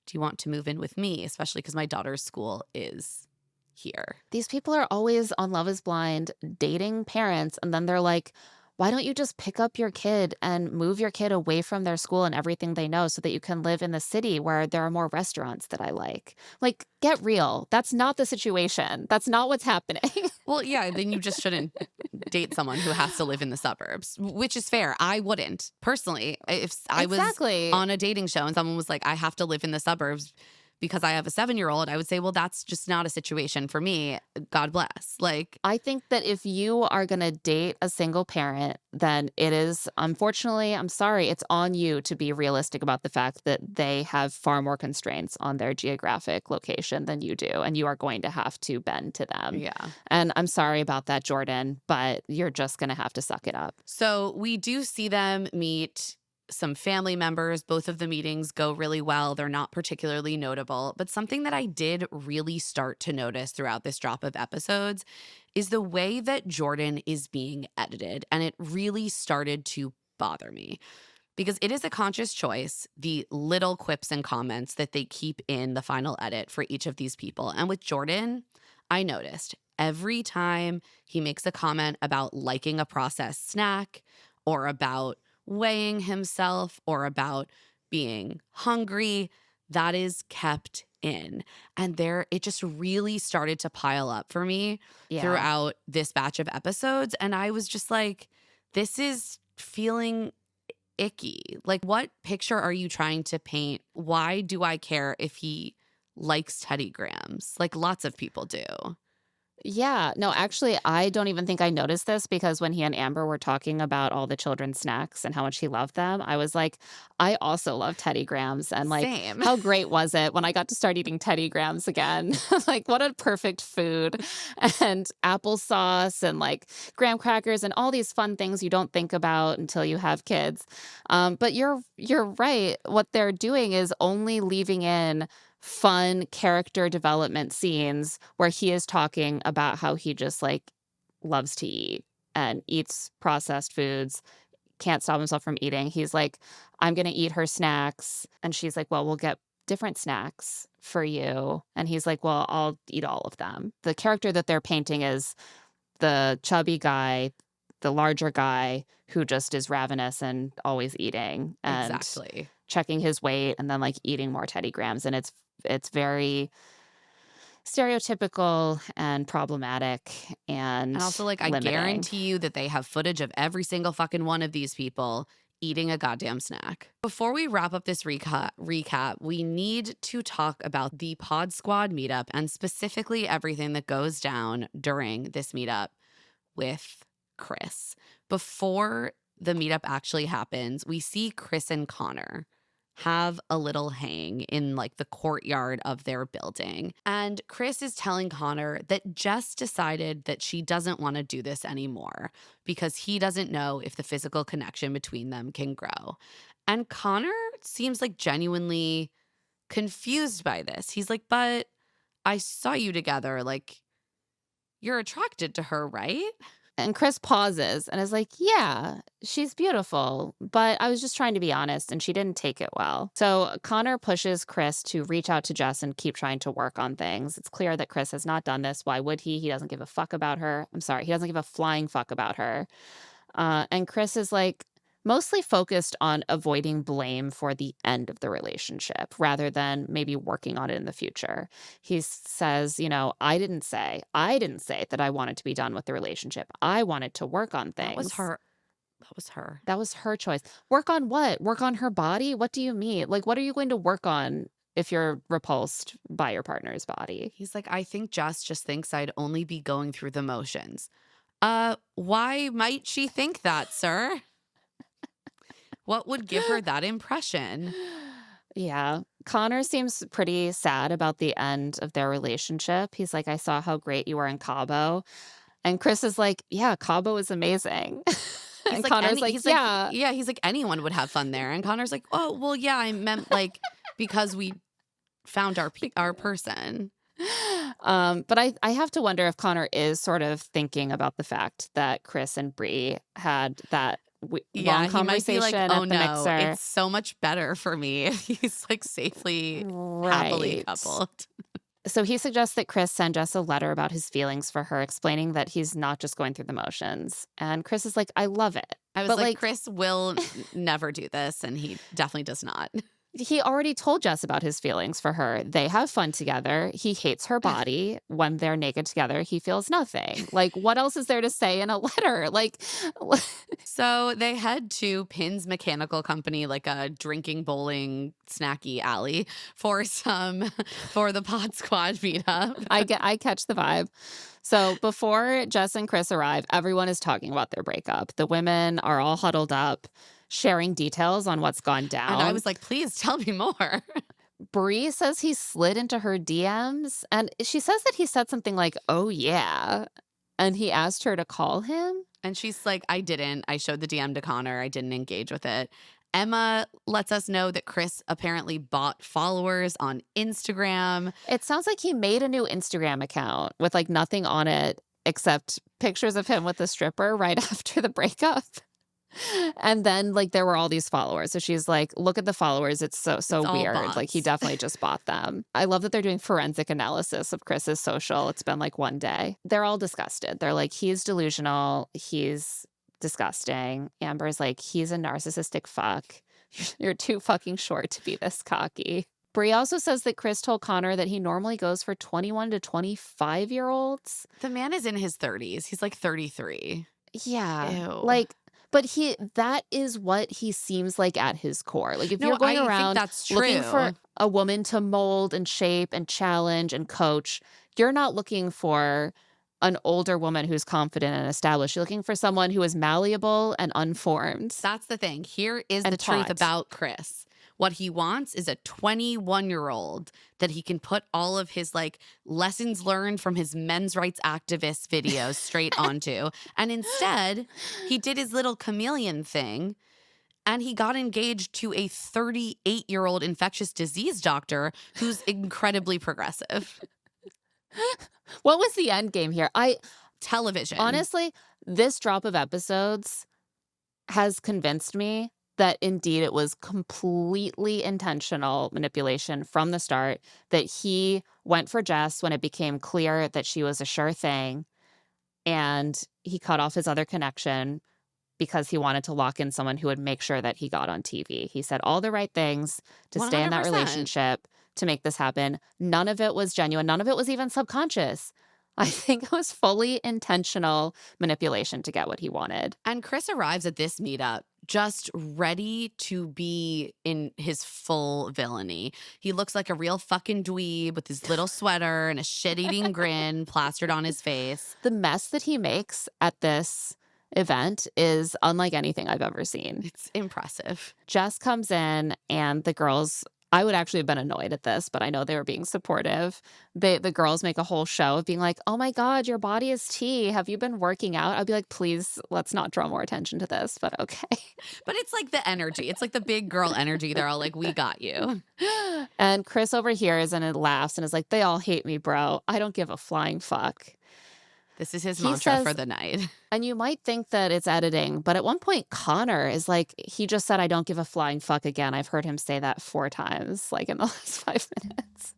do you want to move in with me? Especially because my daughter's school is here. These people are always on Love is Blind dating parents, and then they're like, why don't you just pick up your kid and move your kid away from their school and everything they know so that you can live in the city where there are more restaurants that I like? Like, get real. That's not the situation. That's not what's happening. Well, yeah, then you just shouldn't date someone who has to live in the suburbs, which is fair. I wouldn't. Personally, if I was Exactly. on a dating show and someone was like, I have to live in the suburbs because I have a 7-year-old, I would say, well, that's just not a situation for me. God bless. Like, I think that if you are going to date a single parent, then it is, unfortunately, I'm sorry, it's on you to be realistic about the fact that they have far more constraints on their geographic location than you do. And you are going to have to bend to them. yeah. And I'm sorry about that, Jordan, but you're just going to have to suck it up. So we do see them meet some family members. Both of the meetings go really well. They're not particularly notable. But something that I did really start to notice throughout this drop of episodes is the way that Jordan is being edited. And it really started to bother me because it is a conscious choice, the little quips and comments that they keep in the final edit for each of these people. And with Jordan, I noticed every time he makes a comment about liking a processed snack or about weighing himself or about being hungry, that is kept in. And it just really started to pile up for me throughout this batch of episodes. And I was just like, this is feeling icky. Like, what picture are you trying to paint? Why do I care if he likes Teddy Grahams? Like, lots of people do. Yeah, no, actually, I don't even think I noticed this because when he and Amber were talking about all the children's snacks and how much he loved them, I was like, I also love Teddy Grahams. And like, Same. how great was it when I got to start eating Teddy Grahams again? Like, what a perfect food. And applesauce and like graham crackers and all these fun things you don't think about until you have kids. But you're right. What they're doing is only leaving in fun character development scenes where he is talking about how he just like loves to eat and eats processed foods, can't stop himself from eating. He's like, I'm going to eat her snacks. And she's like, well, we'll get different snacks for you. And he's like, well, I'll eat all of them. The character that they're painting is the chubby guy, the larger guy who just is ravenous and always eating and Exactly. checking his weight and then like eating more Teddy Grahams. And it's very stereotypical and problematic and also, like, I limiting. guarantee you that they have footage of every single fucking one of these people eating a goddamn snack. Before we wrap up this recap, we need to talk about the Pod Squad meetup and specifically everything that goes down during this meetup with Chris. Before the meetup actually happens, we see Chris and Connor have a little hang in like the courtyard of their building. And Chris is telling Connor that Jess decided that she doesn't want to do this anymore because he doesn't know if the physical connection between them can grow. And Connor seems like genuinely confused by this. He's like, but I saw you together. Like, you're attracted to her, right? And Chris pauses and is like, yeah, she's beautiful, but I was just trying to be honest and she didn't take it well. So Connor pushes Chris to reach out to Jess and keep trying to work on things. It's clear that Chris has not done this. Why would he? He doesn't give a fuck about her. I'm sorry. He doesn't give a flying fuck about her. And Chris is like mostly focused on avoiding blame for the end of the relationship rather than maybe working on it in the future. He says, you know, I didn't say that I wanted to be done with the relationship. I wanted to work on things. That was her. That was her choice. Work on what? Work on her body? What do you mean? Like, what are you going to work on if you're repulsed by your partner's body? He's like, I think Jess just thinks I'd only be going through the motions. Why might she think that, sir? What would give her that impression? Yeah. Connor seems pretty sad about the end of their relationship. He's like, I saw how great you were in Cabo. And Chris is like, yeah, Cabo is amazing. He's And like, Connor's like, yeah. he's like, anyone would have fun there. And Connor's like, oh, well, yeah, I meant like because we found our person. But I have to wonder if Connor is sort of thinking about the fact that Chris and Bree had that long he might be conversation like, at oh the no, mixer. it's so much better for me. He's like safely, happily Right. coupled. So he suggests that Chris send Jess a letter about his feelings for her, explaining that he's not just going through the motions. And Chris is like, I love it. I was But, like, Chris will never do this, and he definitely does not. He already told Jess about his feelings for her. They have fun together. He hates her body. When they're naked together, he feels nothing. Like, what else is there to say in a letter? Like, So they head to Pin's Mechanical Company, like a drinking, bowling, snacky alley for the Pod Squad meetup. I catch the vibe. So before Jess and Chris arrive, everyone is talking about their breakup. The women are all huddled up, sharing details on what's gone down. And I was like, please tell me more. Bree says he slid into her DMs, and she says that he said something like, oh yeah, and he asked her to call him. And she's like, I didn't. I showed the DM to Connor. I didn't engage with it. Emma lets us know that Chris apparently bought followers on Instagram. It sounds like he made a new Instagram account with like nothing on it except pictures of him with the stripper right after the breakup. And then like there were all these followers. So she's like, look at the followers. It's so all weird. bots. Like he definitely just bought them. I love that they're doing forensic analysis of Chris's social. It's been like one day. They're all disgusted. They're like, he's delusional. He's disgusting. Amber's like, he's a narcissistic fuck. You're too fucking short to be this cocky. Bree also says that Chris told Connor that he normally goes for 21 to 25-year-olds. The man is in his 30s. He's like 33. Yeah. Ew. Like, but that is what he seems like at his core. Like if No, you're going I around think that's looking true. for a woman to mold and shape and challenge and coach, you're not looking for an older woman who's confident and established. You're looking for someone who is malleable and unformed. That's the thing. Here is And the truth taught. about Chris. What he wants is a 21-year-old that he can put all of his like lessons learned from his men's rights activist videos straight onto. And instead, he did his little chameleon thing and he got engaged to a 38-year-old infectious disease doctor who's incredibly progressive. What was the end game here? Television. Honestly, this drop of episodes has convinced me that indeed it was completely intentional manipulation from the start, that he went for Jess when it became clear that she was a sure thing, and he cut off his other connection because he wanted to lock in someone who would make sure that he got on TV. He said all the right things to stay in that 100%. relationship to make this happen. None of it was genuine. None of it was even subconscious. I think it was fully intentional manipulation to get what he wanted. And Chris arrives at this meetup just ready to be in his full villainy. He looks like a real fucking dweeb with his little sweater and a shit-eating grin plastered on his face. The mess that he makes at this event is unlike anything I've ever seen. It's impressive. Jess comes in and the girls, I would actually have been annoyed at this, but I know they were being supportive. The girls make a whole show of being like, oh my God, your body is tea. Have you been working out? I'd be like, please, let's not draw more attention to this, but okay. But it's like the energy. It's like the big girl energy. They're all like, we got you. And Chris overhears and it laughs and is like, they all hate me, bro. I don't give a flying fuck. This is his He mantra says- for the night. And you might think that it's editing, but at one point, Connor is like, he just said, I don't give a flying fuck again. I've heard him say that 4 times, like in the last 5 minutes.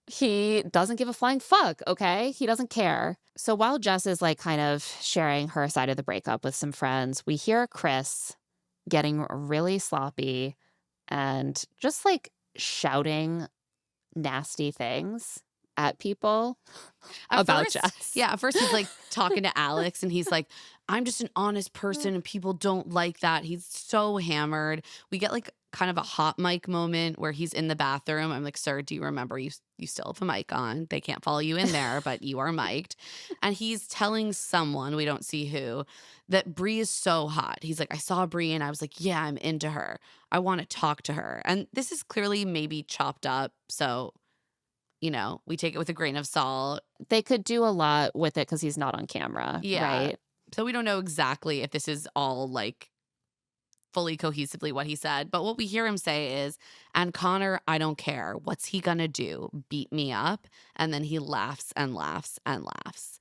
He doesn't give a flying fuck, okay? He doesn't care. So while Jess is like kind of sharing her side of the breakup with some friends, we hear Chris getting really sloppy and just like shouting nasty things at people about Jess. Yeah, at first he's like talking to Alex and he's like, I'm just an honest person and people don't like that. He's so hammered. We get like kind of a hot mic moment where he's in the bathroom. I'm like, sir, do you remember you still have a mic on? They can't follow you in there, but you are mic'd. And he's telling someone, we don't see who, that Brie is so hot. He's like, I saw Brie and I was like, yeah, I'm into her. I want to talk to her. And this is clearly maybe chopped up. So, we take it with a grain of salt. They could do a lot with it because he's not on camera, right? So we don't know exactly if this is all like fully cohesively what he said. But what we hear him say is, and Connor, I don't care. What's he gonna do? Beat me up? And then he laughs and laughs and laughs.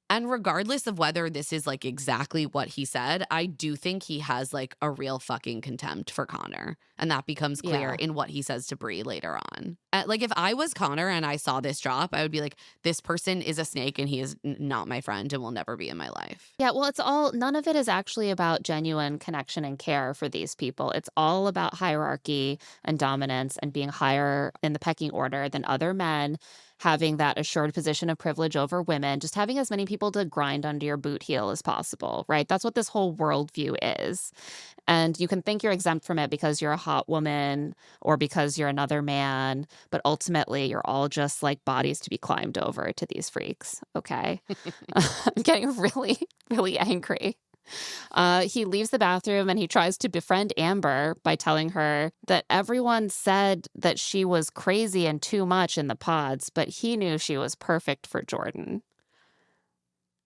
And regardless of whether this is like exactly what he said, I do think he has like a real fucking contempt for Connor. And that becomes clear in what he says to Brie later on. Like if I was Connor and I saw this drop, I would be like, this person is a snake and he is not my friend and will never be in my life. Yeah, well, none of it is actually about genuine connection and care for these people. It's all about hierarchy and dominance and being higher in the pecking order than other men, having that assured position of privilege over women, just having as many people to grind under your boot heel as possible, right? That's what this whole worldview is. And you can think you're exempt from it because you're a hot woman or because you're another man, but ultimately you're all just like bodies to be climbed over to these freaks, okay? I'm getting really, really angry. He leaves the bathroom and he tries to befriend Amber by telling her that everyone said that she was crazy and too much in the pods, but he knew she was perfect for Jordan.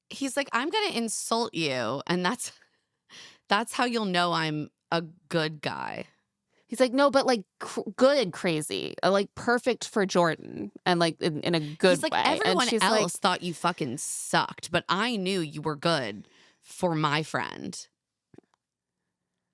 He's like, I'm going to insult you. And that's how you'll know I'm a good guy. He's like, no, but like good crazy, like perfect for Jordan and like in a good He's like, way. everyone and else thought you fucking sucked, but I knew you were good for my friend.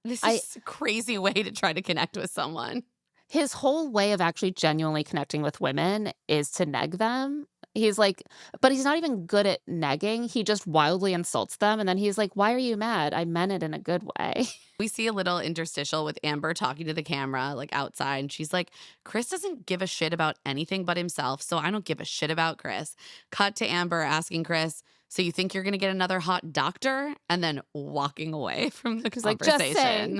This is a crazy way to try to connect with someone. His whole way of actually genuinely connecting with women is to neg them. He's like, but he's not even good at negging. He just wildly insults them. And then he's like, why are you mad? I meant it in a good way. We see a little interstitial with Amber talking to the camera, like outside. And she's like, Chris doesn't give a shit about anything but himself. So I don't give a shit about Chris. Cut to Amber asking Chris, so you think you're going to get another hot doctor? And then walking away from the conversation.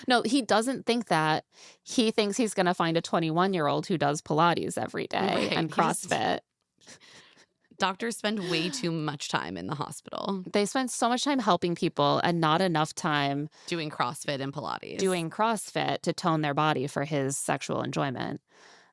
No, he doesn't think that. He thinks he's going to find a 21-year-old who does Pilates every day and CrossFit. Doctors spend way too much time in the hospital. They spend so much time helping people and not enough time doing CrossFit and Pilates. Doing CrossFit to tone their body for his sexual enjoyment.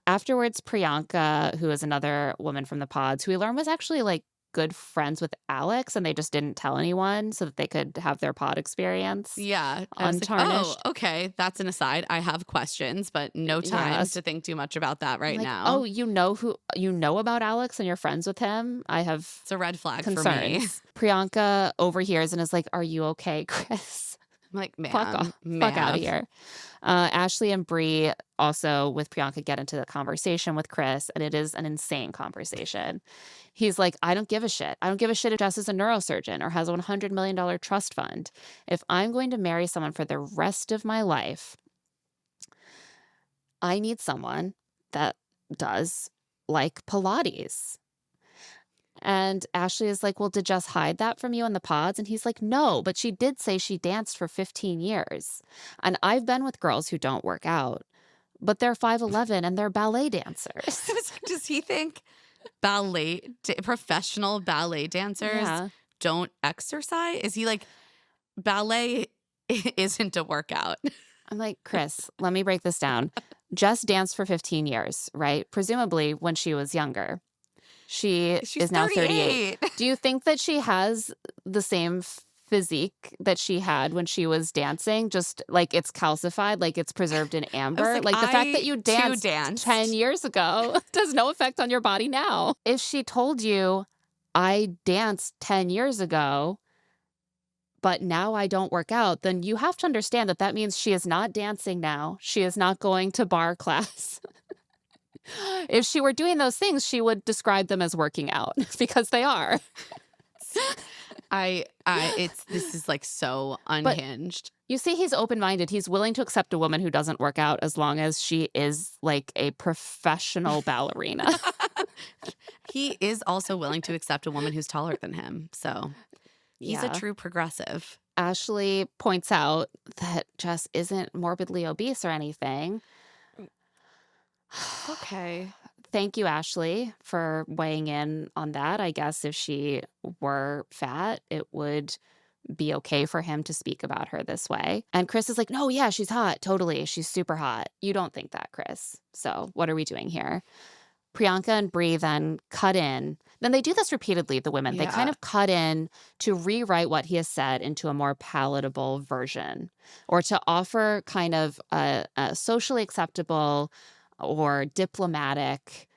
Afterwards, Priyanka, who is another woman from the pods, who we learned was actually like good friends with Alex, and they just didn't tell anyone so that they could have their pod experience. Yeah. Untarnished. Like, oh, okay. That's an aside. I have questions, but no time to think too much about that right now. Oh, you know about Alex and you're friends with him? I have It's a red flag concerns. for me. Priyanka overhears and is like, are you okay, Chris? I'm like, man, fuck out of here. Ashley and Brie also with Priyanka get into the conversation with Chris, and it is an insane conversation. He's like, I don't give a shit. I don't give a shit if Jess is a neurosurgeon or has a $100 million trust fund. If I'm going to marry someone for the rest of my life, I need someone that does like Pilates. And Ashley is like, well, did Jess hide that from you in the pods? And he's like, no, but she did say she danced for 15 years. And I've been with girls who don't work out, but they're 5'11" and they're ballet dancers. Does he think professional ballet dancers don't exercise? Is he like, ballet isn't a workout? I'm like, Chris, let me break this down. Jess danced for 15 years, right? Presumably when she was younger. She's is now 38. Do you think that she has the same physique that she had when she was dancing? Just like it's calcified, like it's preserved in amber? Like the fact that you danced 10 years ago does no effect on your body now. If she told you, I danced 10 years ago, but now I don't work out, then you have to understand that that means she is not dancing now. She is not going to bar class. If she were doing those things, she would describe them as working out because they are. This is like so unhinged. But you see, he's open-minded. He's willing to accept a woman who doesn't work out as long as she is like a professional ballerina. He is also willing to accept a woman who's taller than him. So he's a true progressive. Ashley points out that Jess isn't morbidly obese or anything. Okay. Thank you, Ashley, for weighing in on that. I guess if she were fat, it would be okay for him to speak about her this way. And Chris is like, no, yeah, she's hot. Totally. She's super hot. You don't think that, Chris. So what are we doing here? Priyanka and Bree then cut in. Then they do this repeatedly, the women. They kind Yeah. of cut in to rewrite what he has said into a more palatable version, or to offer kind of a socially acceptable or diplomatic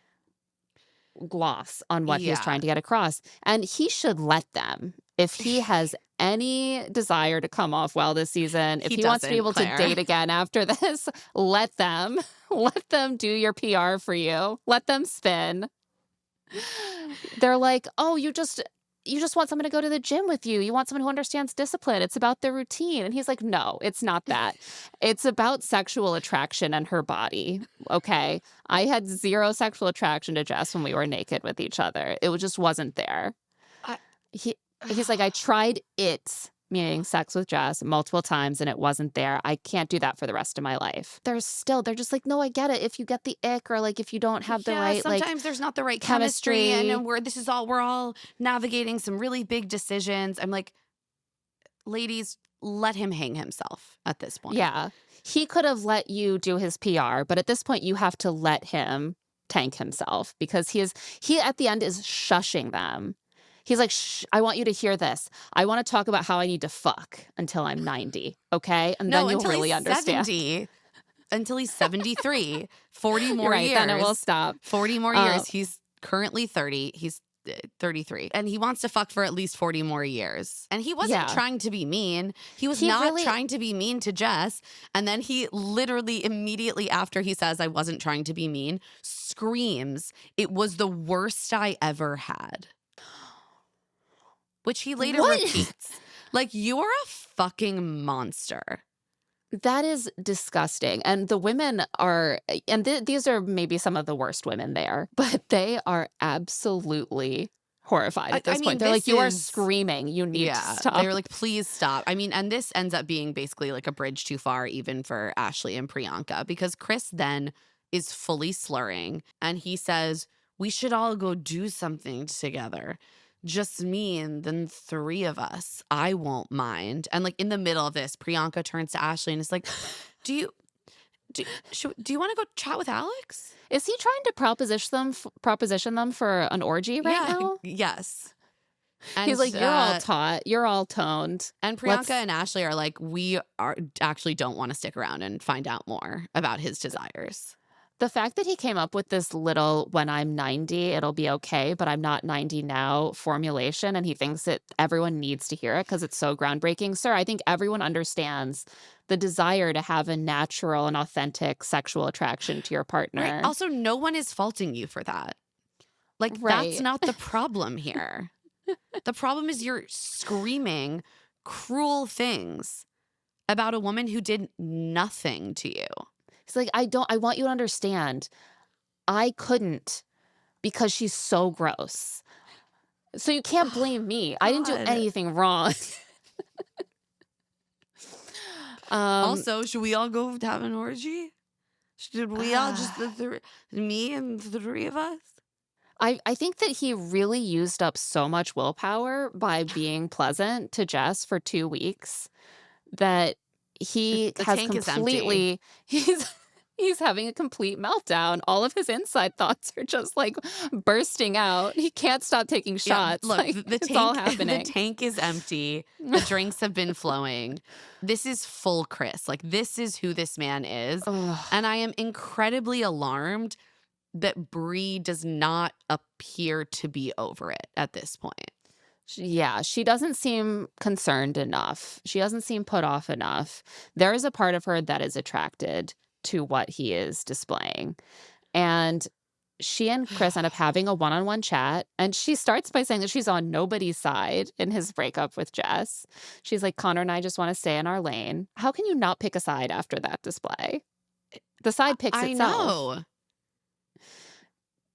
gloss on what he is Yeah. trying to get across. And he should let them. If he has any desire to come off well this season, if He he wants to be doesn't, able Claire. to date again after this, let them. Let them do your PR for you. Let them spin. They're like, oh, you just want someone to go to the gym with you. You want someone who understands discipline. It's about the routine. And he's like, no, it's not that. It's about sexual attraction and her body. Okay. I had zero sexual attraction to Jess when we were naked with each other. It just wasn't there. I- He's like, I tried it, meaning sex with Jess, multiple times, and it wasn't there. I can't do that for the rest of my life. They're just like, no, I get it. If you get the ick, or like if you don't have the right, like, sometimes there's not the right chemistry, chemistry. and we're all navigating some really big decisions. I'm like, ladies, let him hang himself at this point. Yeah. He could have let you do his PR, but at this point you have to let him tank himself, because he at the end is shushing them. He's like, shh, I want you to hear this. I want to talk about how I need to fuck until I'm 90, okay? And then you'll really understand. 70, until he's 73, 40 more You're right, years. then it will stop. 40 more years. He's currently 30. He's 33. And he wants to fuck for at least 40 more years. And he wasn't trying to be mean. He was not trying to be mean to Jess. And then he literally immediately after he says, I wasn't trying to be mean, screams, it was the worst I ever had. Which he later repeats. Like, you are a fucking monster. That is disgusting. And the women are, and these are maybe some of the worst women there, but they are absolutely horrified at this point. They're like, you are screaming. You need to stop. They were like, please stop. I mean, and this ends up being basically like a bridge too far even for Ashley and Priyanka, because Chris then is fully slurring and he says, we should all go do something together. Just me and then three of us. I won't mind. And like in the middle of this, Priyanka turns to Ashley and is like, do you want to go chat with Alex? Is he trying to proposition them for an orgy right now? Yes. And he's like, you're all taut. You're all toned. And Priyanka and Ashley are like, we actually don't want to stick around and find out more about his desires. The fact that he came up with this little, when I'm 90, it'll be okay, but I'm not 90 now formulation, and he thinks that everyone needs to hear it because it's so groundbreaking. Sir, I think everyone understands the desire to have a natural and authentic sexual attraction to your partner. Right. Also, no one is faulting you for that. Like, that's not the problem here. The problem is you're screaming cruel things about a woman who did nothing to you. He's like, I want you to understand, I couldn't because she's so gross. So you can't blame me. I didn't do anything wrong. Also, should we all go have an orgy? Should we all just, me and the three of us? I think that he really used up so much willpower by being pleasant to Jess for 2 weeks that he The has tank is completely, he's having a complete meltdown. All of his inside thoughts are just like bursting out. He can't stop taking shots. Look, like, it's all happening. The tank is empty. The drinks have been flowing. This is full Chris. Like, this is who this man is. Ugh. And I am incredibly alarmed that Bree does not appear to be over it at this point. Yeah, she doesn't seem concerned enough. She doesn't seem put off enough. There is a part of her that is attracted to what he is displaying. And she and Chris end up having a one-on-one chat. And she starts by saying that she's on nobody's side in his breakup with Jess. She's like, Connor and I just want to stay in our lane. How can you not pick a side after that display? The side picks itself. I know.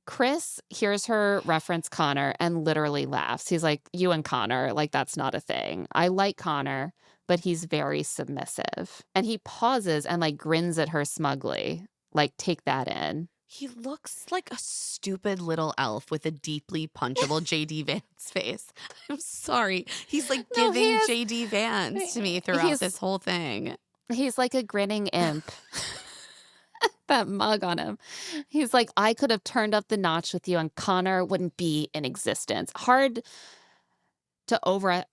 Chris hears her reference Connor and literally laughs. He's like, you and Connor, like, that's not a thing. I like Connor, but he's very submissive. And he pauses and like grins at her smugly, like, take that in. He looks like a stupid little elf with a deeply punchable JD Vance face. I'm sorry. He's like No, he giving is. JD Vance to me throughout He's this whole thing. he's like a grinning imp. That mug on him. He's like, I could have turned up the notch with you and Connor wouldn't be in existence. Hard to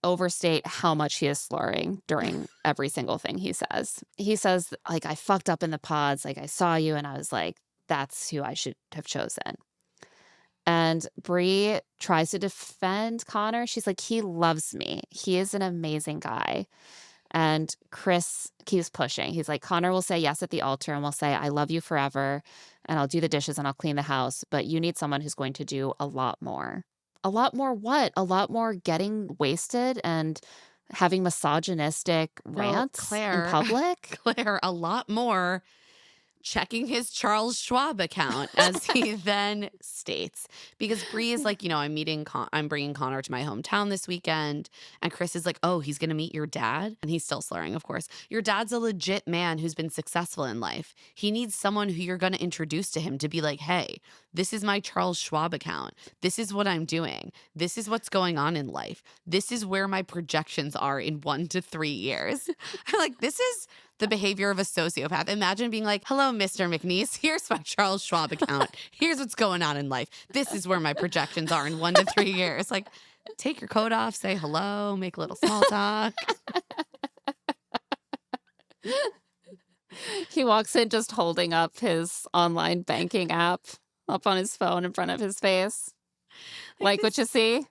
overstate how much he is slurring during every single thing he says. He says, like, I fucked up in the pods. Like, I saw you and I was like, that's who I should have chosen. And Bree tries to defend Connor. She's like, he loves me. He is an amazing guy. And Chris keeps pushing. He's like, Connor will say yes at the altar and will say, I love you forever. And I'll do the dishes and I'll clean the house. But you need someone who's going to do a lot more. A lot more what? A lot more getting wasted and having misogynistic rants in public? Claire, a lot more checking his Charles Schwab account, as he then states. Because Bree is like, I'm bringing Connor to my hometown this weekend. And Chris is like, oh, he's going to meet your dad? And he's still slurring, of course. Your dad's a legit man who's been successful in life. He needs someone who you're going to introduce to him to be like, hey, this is my Charles Schwab account. This is what I'm doing. This is what's going on in life. This is where my projections are in 1 to 3 years. I'm like, this is the behavior of a sociopath. Imagine being like, hello, Mr. McNeese. Here's my Charles Schwab account. Here's what's going on in life. This is where my projections are in 1 to 3 years. Like, take your coat off, say hello, make a little small talk. He walks in just holding up his online banking app up on his phone in front of his face. Like what you see?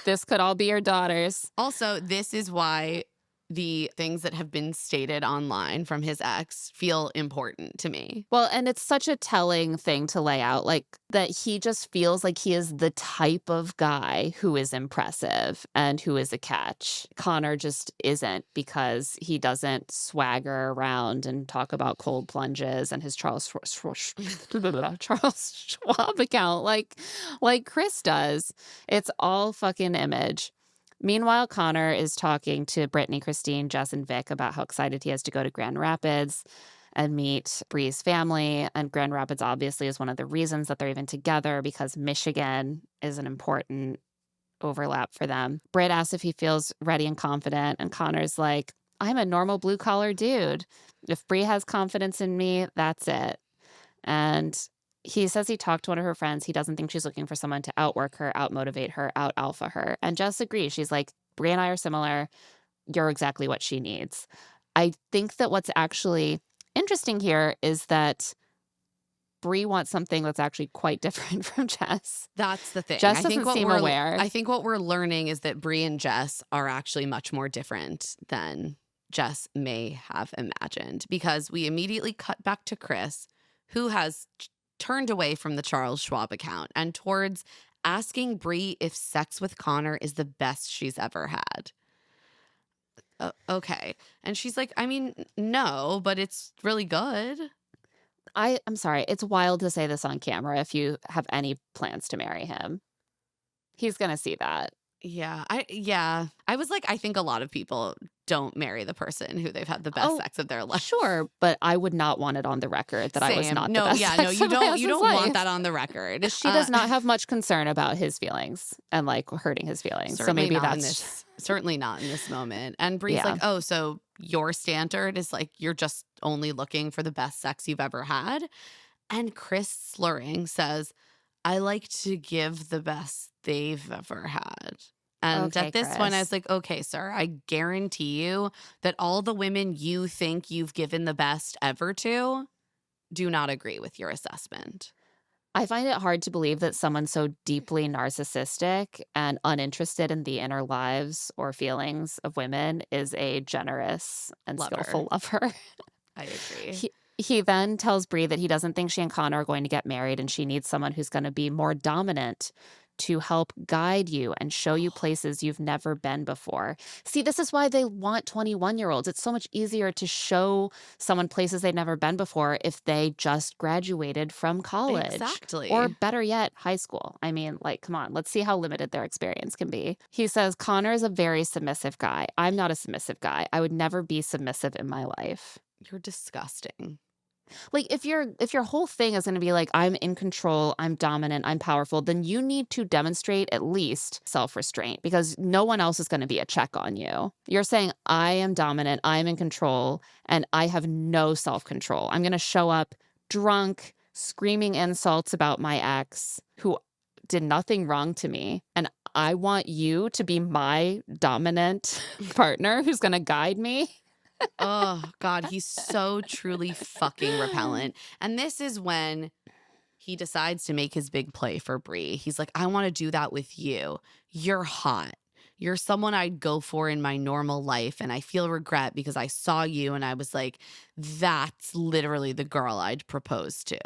This could all be your daughter's. Also, this is why the things that have been stated online from his ex feel important to me. Well, and it's such a telling thing to lay out, like that he just feels like he is the type of guy who is impressive and who is a catch. Connor just isn't, because he doesn't swagger around and talk about cold plunges and his Charles Schwab account like Chris does. It's all fucking image. Meanwhile, Connor is talking to Brittany, Christine, Jess, and Vic about how excited he is to go to Grand Rapids and meet Bree's family. And Grand Rapids obviously is one of the reasons that they're even together, because Michigan is an important overlap for them. Britt asks if he feels ready and confident, and Connor's like, I'm a normal blue-collar dude. If Bree has confidence in me, that's it. And he says he talked to one of her friends. He doesn't think she's looking for someone to outwork her, outmotivate her, out-alpha her. And Jess agrees. She's like, Bree and I are similar. You're exactly what she needs. I think that what's actually interesting here is that Bree wants something that's actually quite different from Jess. That's the thing. Jess doesn't seem aware. I think what we're learning is that Bree and Jess are actually much more different than Jess may have imagined, because we immediately cut back to Chris, who has turned away from the Charles Schwab account and towards asking Bree if sex with Connor is the best she's ever had. Okay. And she's like, I mean, no, but it's really good. I'm sorry. It's wild to say this on camera if you have any plans to marry him. He's going to see that. Yeah. I was like, I think a lot of people don't marry the person who they've had the best sex of their life. Sure, but I would not want it on the record that I was not the best sex you of my don't husband's want life. that on the record. She does not have much concern about his feelings and like hurting his feelings. So maybe that's certainly not in this moment. And Bree's like, oh, so your standard is like you're just only looking for the best sex you've ever had. And Chris, slurring, says, I like to give the best they've ever had. And Okay, at this Chris. point, I was like, okay, sir, I guarantee you that all the women you think you've given the best ever to do not agree with your assessment. I find it hard to believe that someone so deeply narcissistic and uninterested in the inner lives or feelings of women is a generous and skillful lover. I agree. He then tells Bree that he doesn't think she and Connor are going to get married, and she needs someone who's going to be more dominant to help guide you and show you places you've never been before. See, this is why they want 21-year-olds. It's so much easier to show someone places they've never been before if they just graduated from college. Exactly. Or better yet, high school. I mean, like, come on, let's see how limited their experience can be. He says, Connor is a very submissive guy. I'm not a submissive guy. I would never be submissive in my life. You're disgusting. Like, if your whole thing is going to be like, I'm in control, I'm dominant, I'm powerful, then you need to demonstrate at least self-restraint, because no one else is going to be a check on you. You're saying, I am dominant, I'm in control, and I have no self-control. I'm going to show up drunk, screaming insults about my ex, who did nothing wrong to me, and I want you to be my dominant partner who's going to guide me. Oh, God, he's so truly fucking repellent. And this is when he decides to make his big play for Brie. He's like, I want to do that with you. You're hot. You're someone I'd go for in my normal life. And I feel regret because I saw you and I was like, that's literally the girl I'd propose to.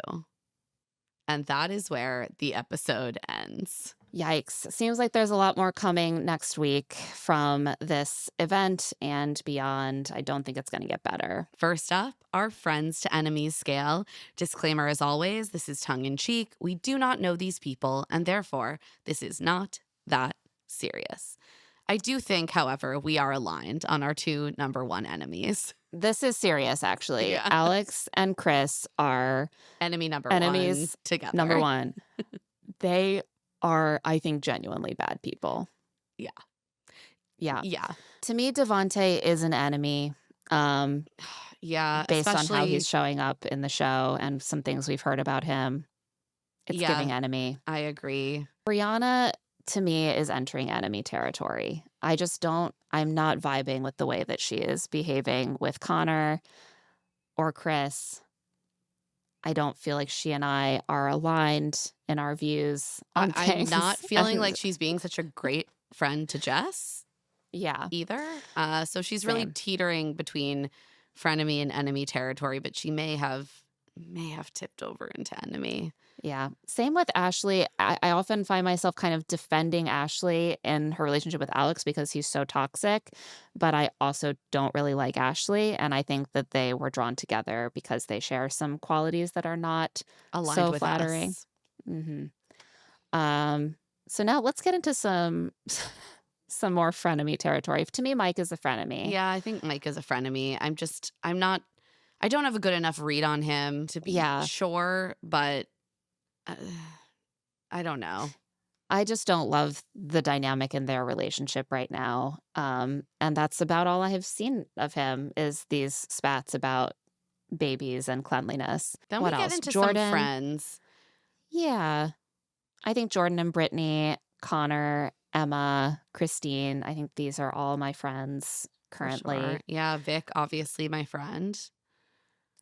And that is where the episode ends. Yikes. Seems like there's a lot more coming next week from this event and beyond. I don't think it's going to get better. First up, our friends to enemies scale. Disclaimer as always, this is tongue in cheek. We do not know these people, and therefore, this is not that serious. I do think, however, we are aligned on our two number one enemies. This is serious, actually. Yeah. Alex and Chris are Enemy number enemies one together. number one. They are, I think, genuinely bad people. Yeah. Yeah. Yeah. To me, Devante is an enemy. Yeah. Based on how especially- he's showing up in the show and some things we've heard about him. It's Yeah. giving enemy. I agree. Brianna, to me, is entering enemy territory. I'm not vibing with the way that she is behaving with Connor or Chris. I don't feel like she and I are aligned in our views on I'm things. not feeling And- like she's being such a great friend to Jess Yeah. either. So she's really Same. teetering between frenemy and enemy territory, but she may have tipped over into enemy. Yeah. Same with Ashley. I often find myself kind of defending Ashley in her relationship with Alex because he's so toxic, but I also don't really like Ashley. And I think that they were drawn together because they share some qualities that are not Aligned so with flattering. us. hmm So now let's get into some more frenemy territory. To me, Mike is a frenemy. Yeah, I think Mike is a frenemy. I don't have a good enough read on him to be sure, but I don't know. I just don't love the dynamic in their relationship right now. And that's about all I have seen of him is these spats about babies and cleanliness. Then What we get else? into Jordan. some friends. Yeah. I think Jordan and Brittany, Connor, Emma, Christine, I think these are all my friends for currently. sure. Yeah, Vic, obviously my friend.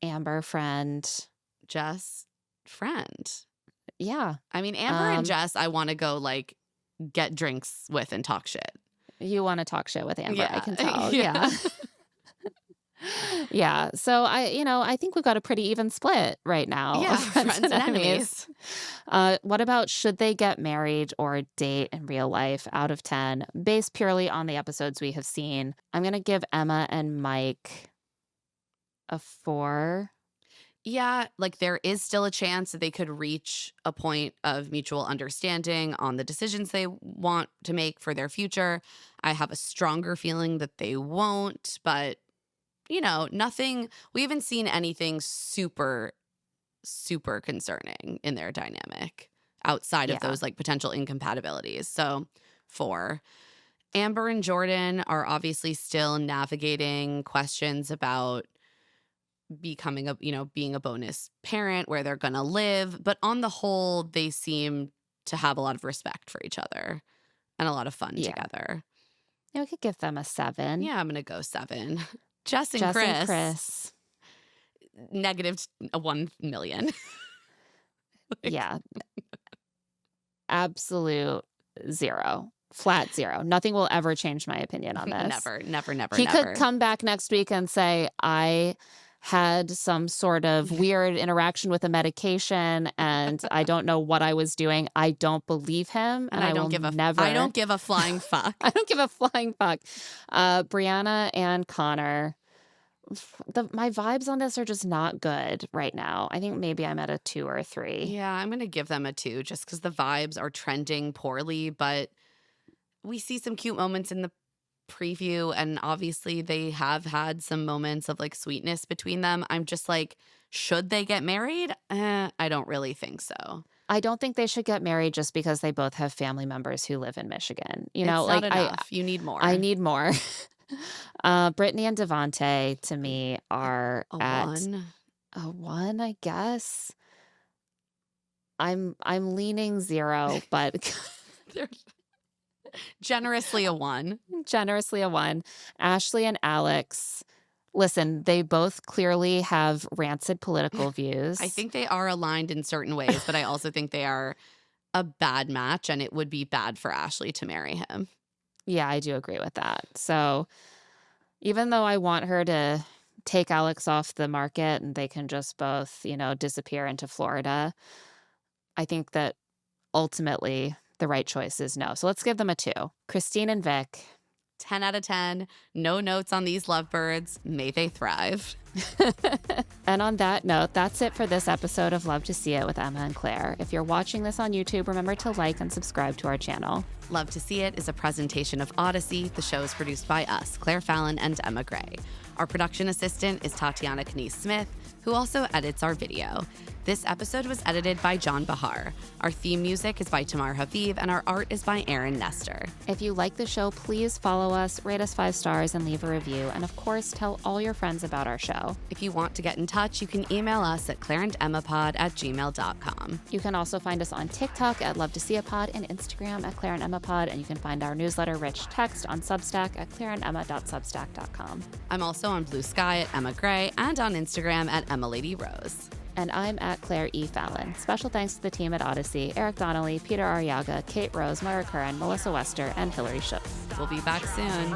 Amber, friend. Jess, friend. Yeah. I mean, Amber and Jess, I want to go like get drinks with and talk shit. You want to talk shit with Amber, I Yeah. can tell. Yeah. Yeah. Yeah. So I think we've got a pretty even split right now. Yeah, of friends and enemies. What about should they get married or date in real life? Out of 10, based purely on the episodes we have seen, I'm going to give Emma and Mike a 4. Yeah, like there is still a chance that they could reach a point of mutual understanding on the decisions they want to make for their future. I have a stronger feeling that they won't, but nothing, we haven't seen anything super, super concerning in their dynamic outside of those like potential incompatibilities. So 4. Amber and Jordan are obviously still navigating questions about becoming being a bonus parent, where they're gonna live, but on the whole they seem to have a lot of respect for each other and a lot of fun together. Yeah, we could give them a 7. Yeah, I'm gonna go 7. Jess and Jess Chris, and Chris. negative 1 million. Yeah. Absolute 0. Flat 0. Nothing will ever change my opinion on this. Never. He Never. could come back next week and say, I had some sort of weird interaction with a medication and I don't know what I was doing. I don't believe him, and I don't give a flying fuck. I don't give a flying fuck. Brianna and Connor, my vibes on this are just not good right now. I think maybe I'm at a 2 or a 3. Yeah, I'm going to give them a 2 just because the vibes are trending poorly, but we see some cute moments in the preview, and obviously they have had some moments of like sweetness between them. I'm just like, should they get married? I don't really think so. I don't think they should get married just because they both have family members who live in Michigan. It's not enough. You need more. I need more. Brittany and Devontae to me are at 1. a 1, I guess. I'm leaning 0, but They're generously a 1. generously a 1. Ashley and Alex, listen, they both clearly have rancid political views. I think they are aligned in certain ways, but I also think they are a bad match, and it would be bad for Ashley to marry him. Yeah, I do agree with that. So even though I want her to take Alex off the market and they can just both, disappear into Florida, I think that ultimately the right choice is no. So let's give them a 2. Christine and Vic. 10 out of 10. No notes on these lovebirds. May they thrive. And on that note, that's it for this episode of Love to See It with Emma and Claire. If you're watching this on YouTube, remember to like and subscribe to our channel. Love to See It is a presentation of Odyssey. The show is produced by us, Claire Fallon and Emma Gray. Our production assistant is Tatiana Knies-Smith, who also edits our video. This episode was edited by John Bahar. Our theme music is by Tamar Haviv, and our art is by Aaron Nestor. If you like the show, please follow us, rate us 5 stars, and leave a review. And of course, tell all your friends about our show. If you want to get in touch, you can email us at claireandemmapod@gmail.com. You can also find us on TikTok at Love to See It Pod and Instagram at Claire and Emma Pod, and you can find our newsletter Rich Text on Substack at claireandemma.substack.com. I'm also on Blue Sky at Emma Gray and on Instagram at EmmaLadyRose. And I'm at Claire E. Fallon. Special thanks to the team at Odyssey, Eric Donnelly, Peter Arriaga, Kate Rose, Moira Curran, Melissa Wester, and Hillary Schiff. We'll be back soon.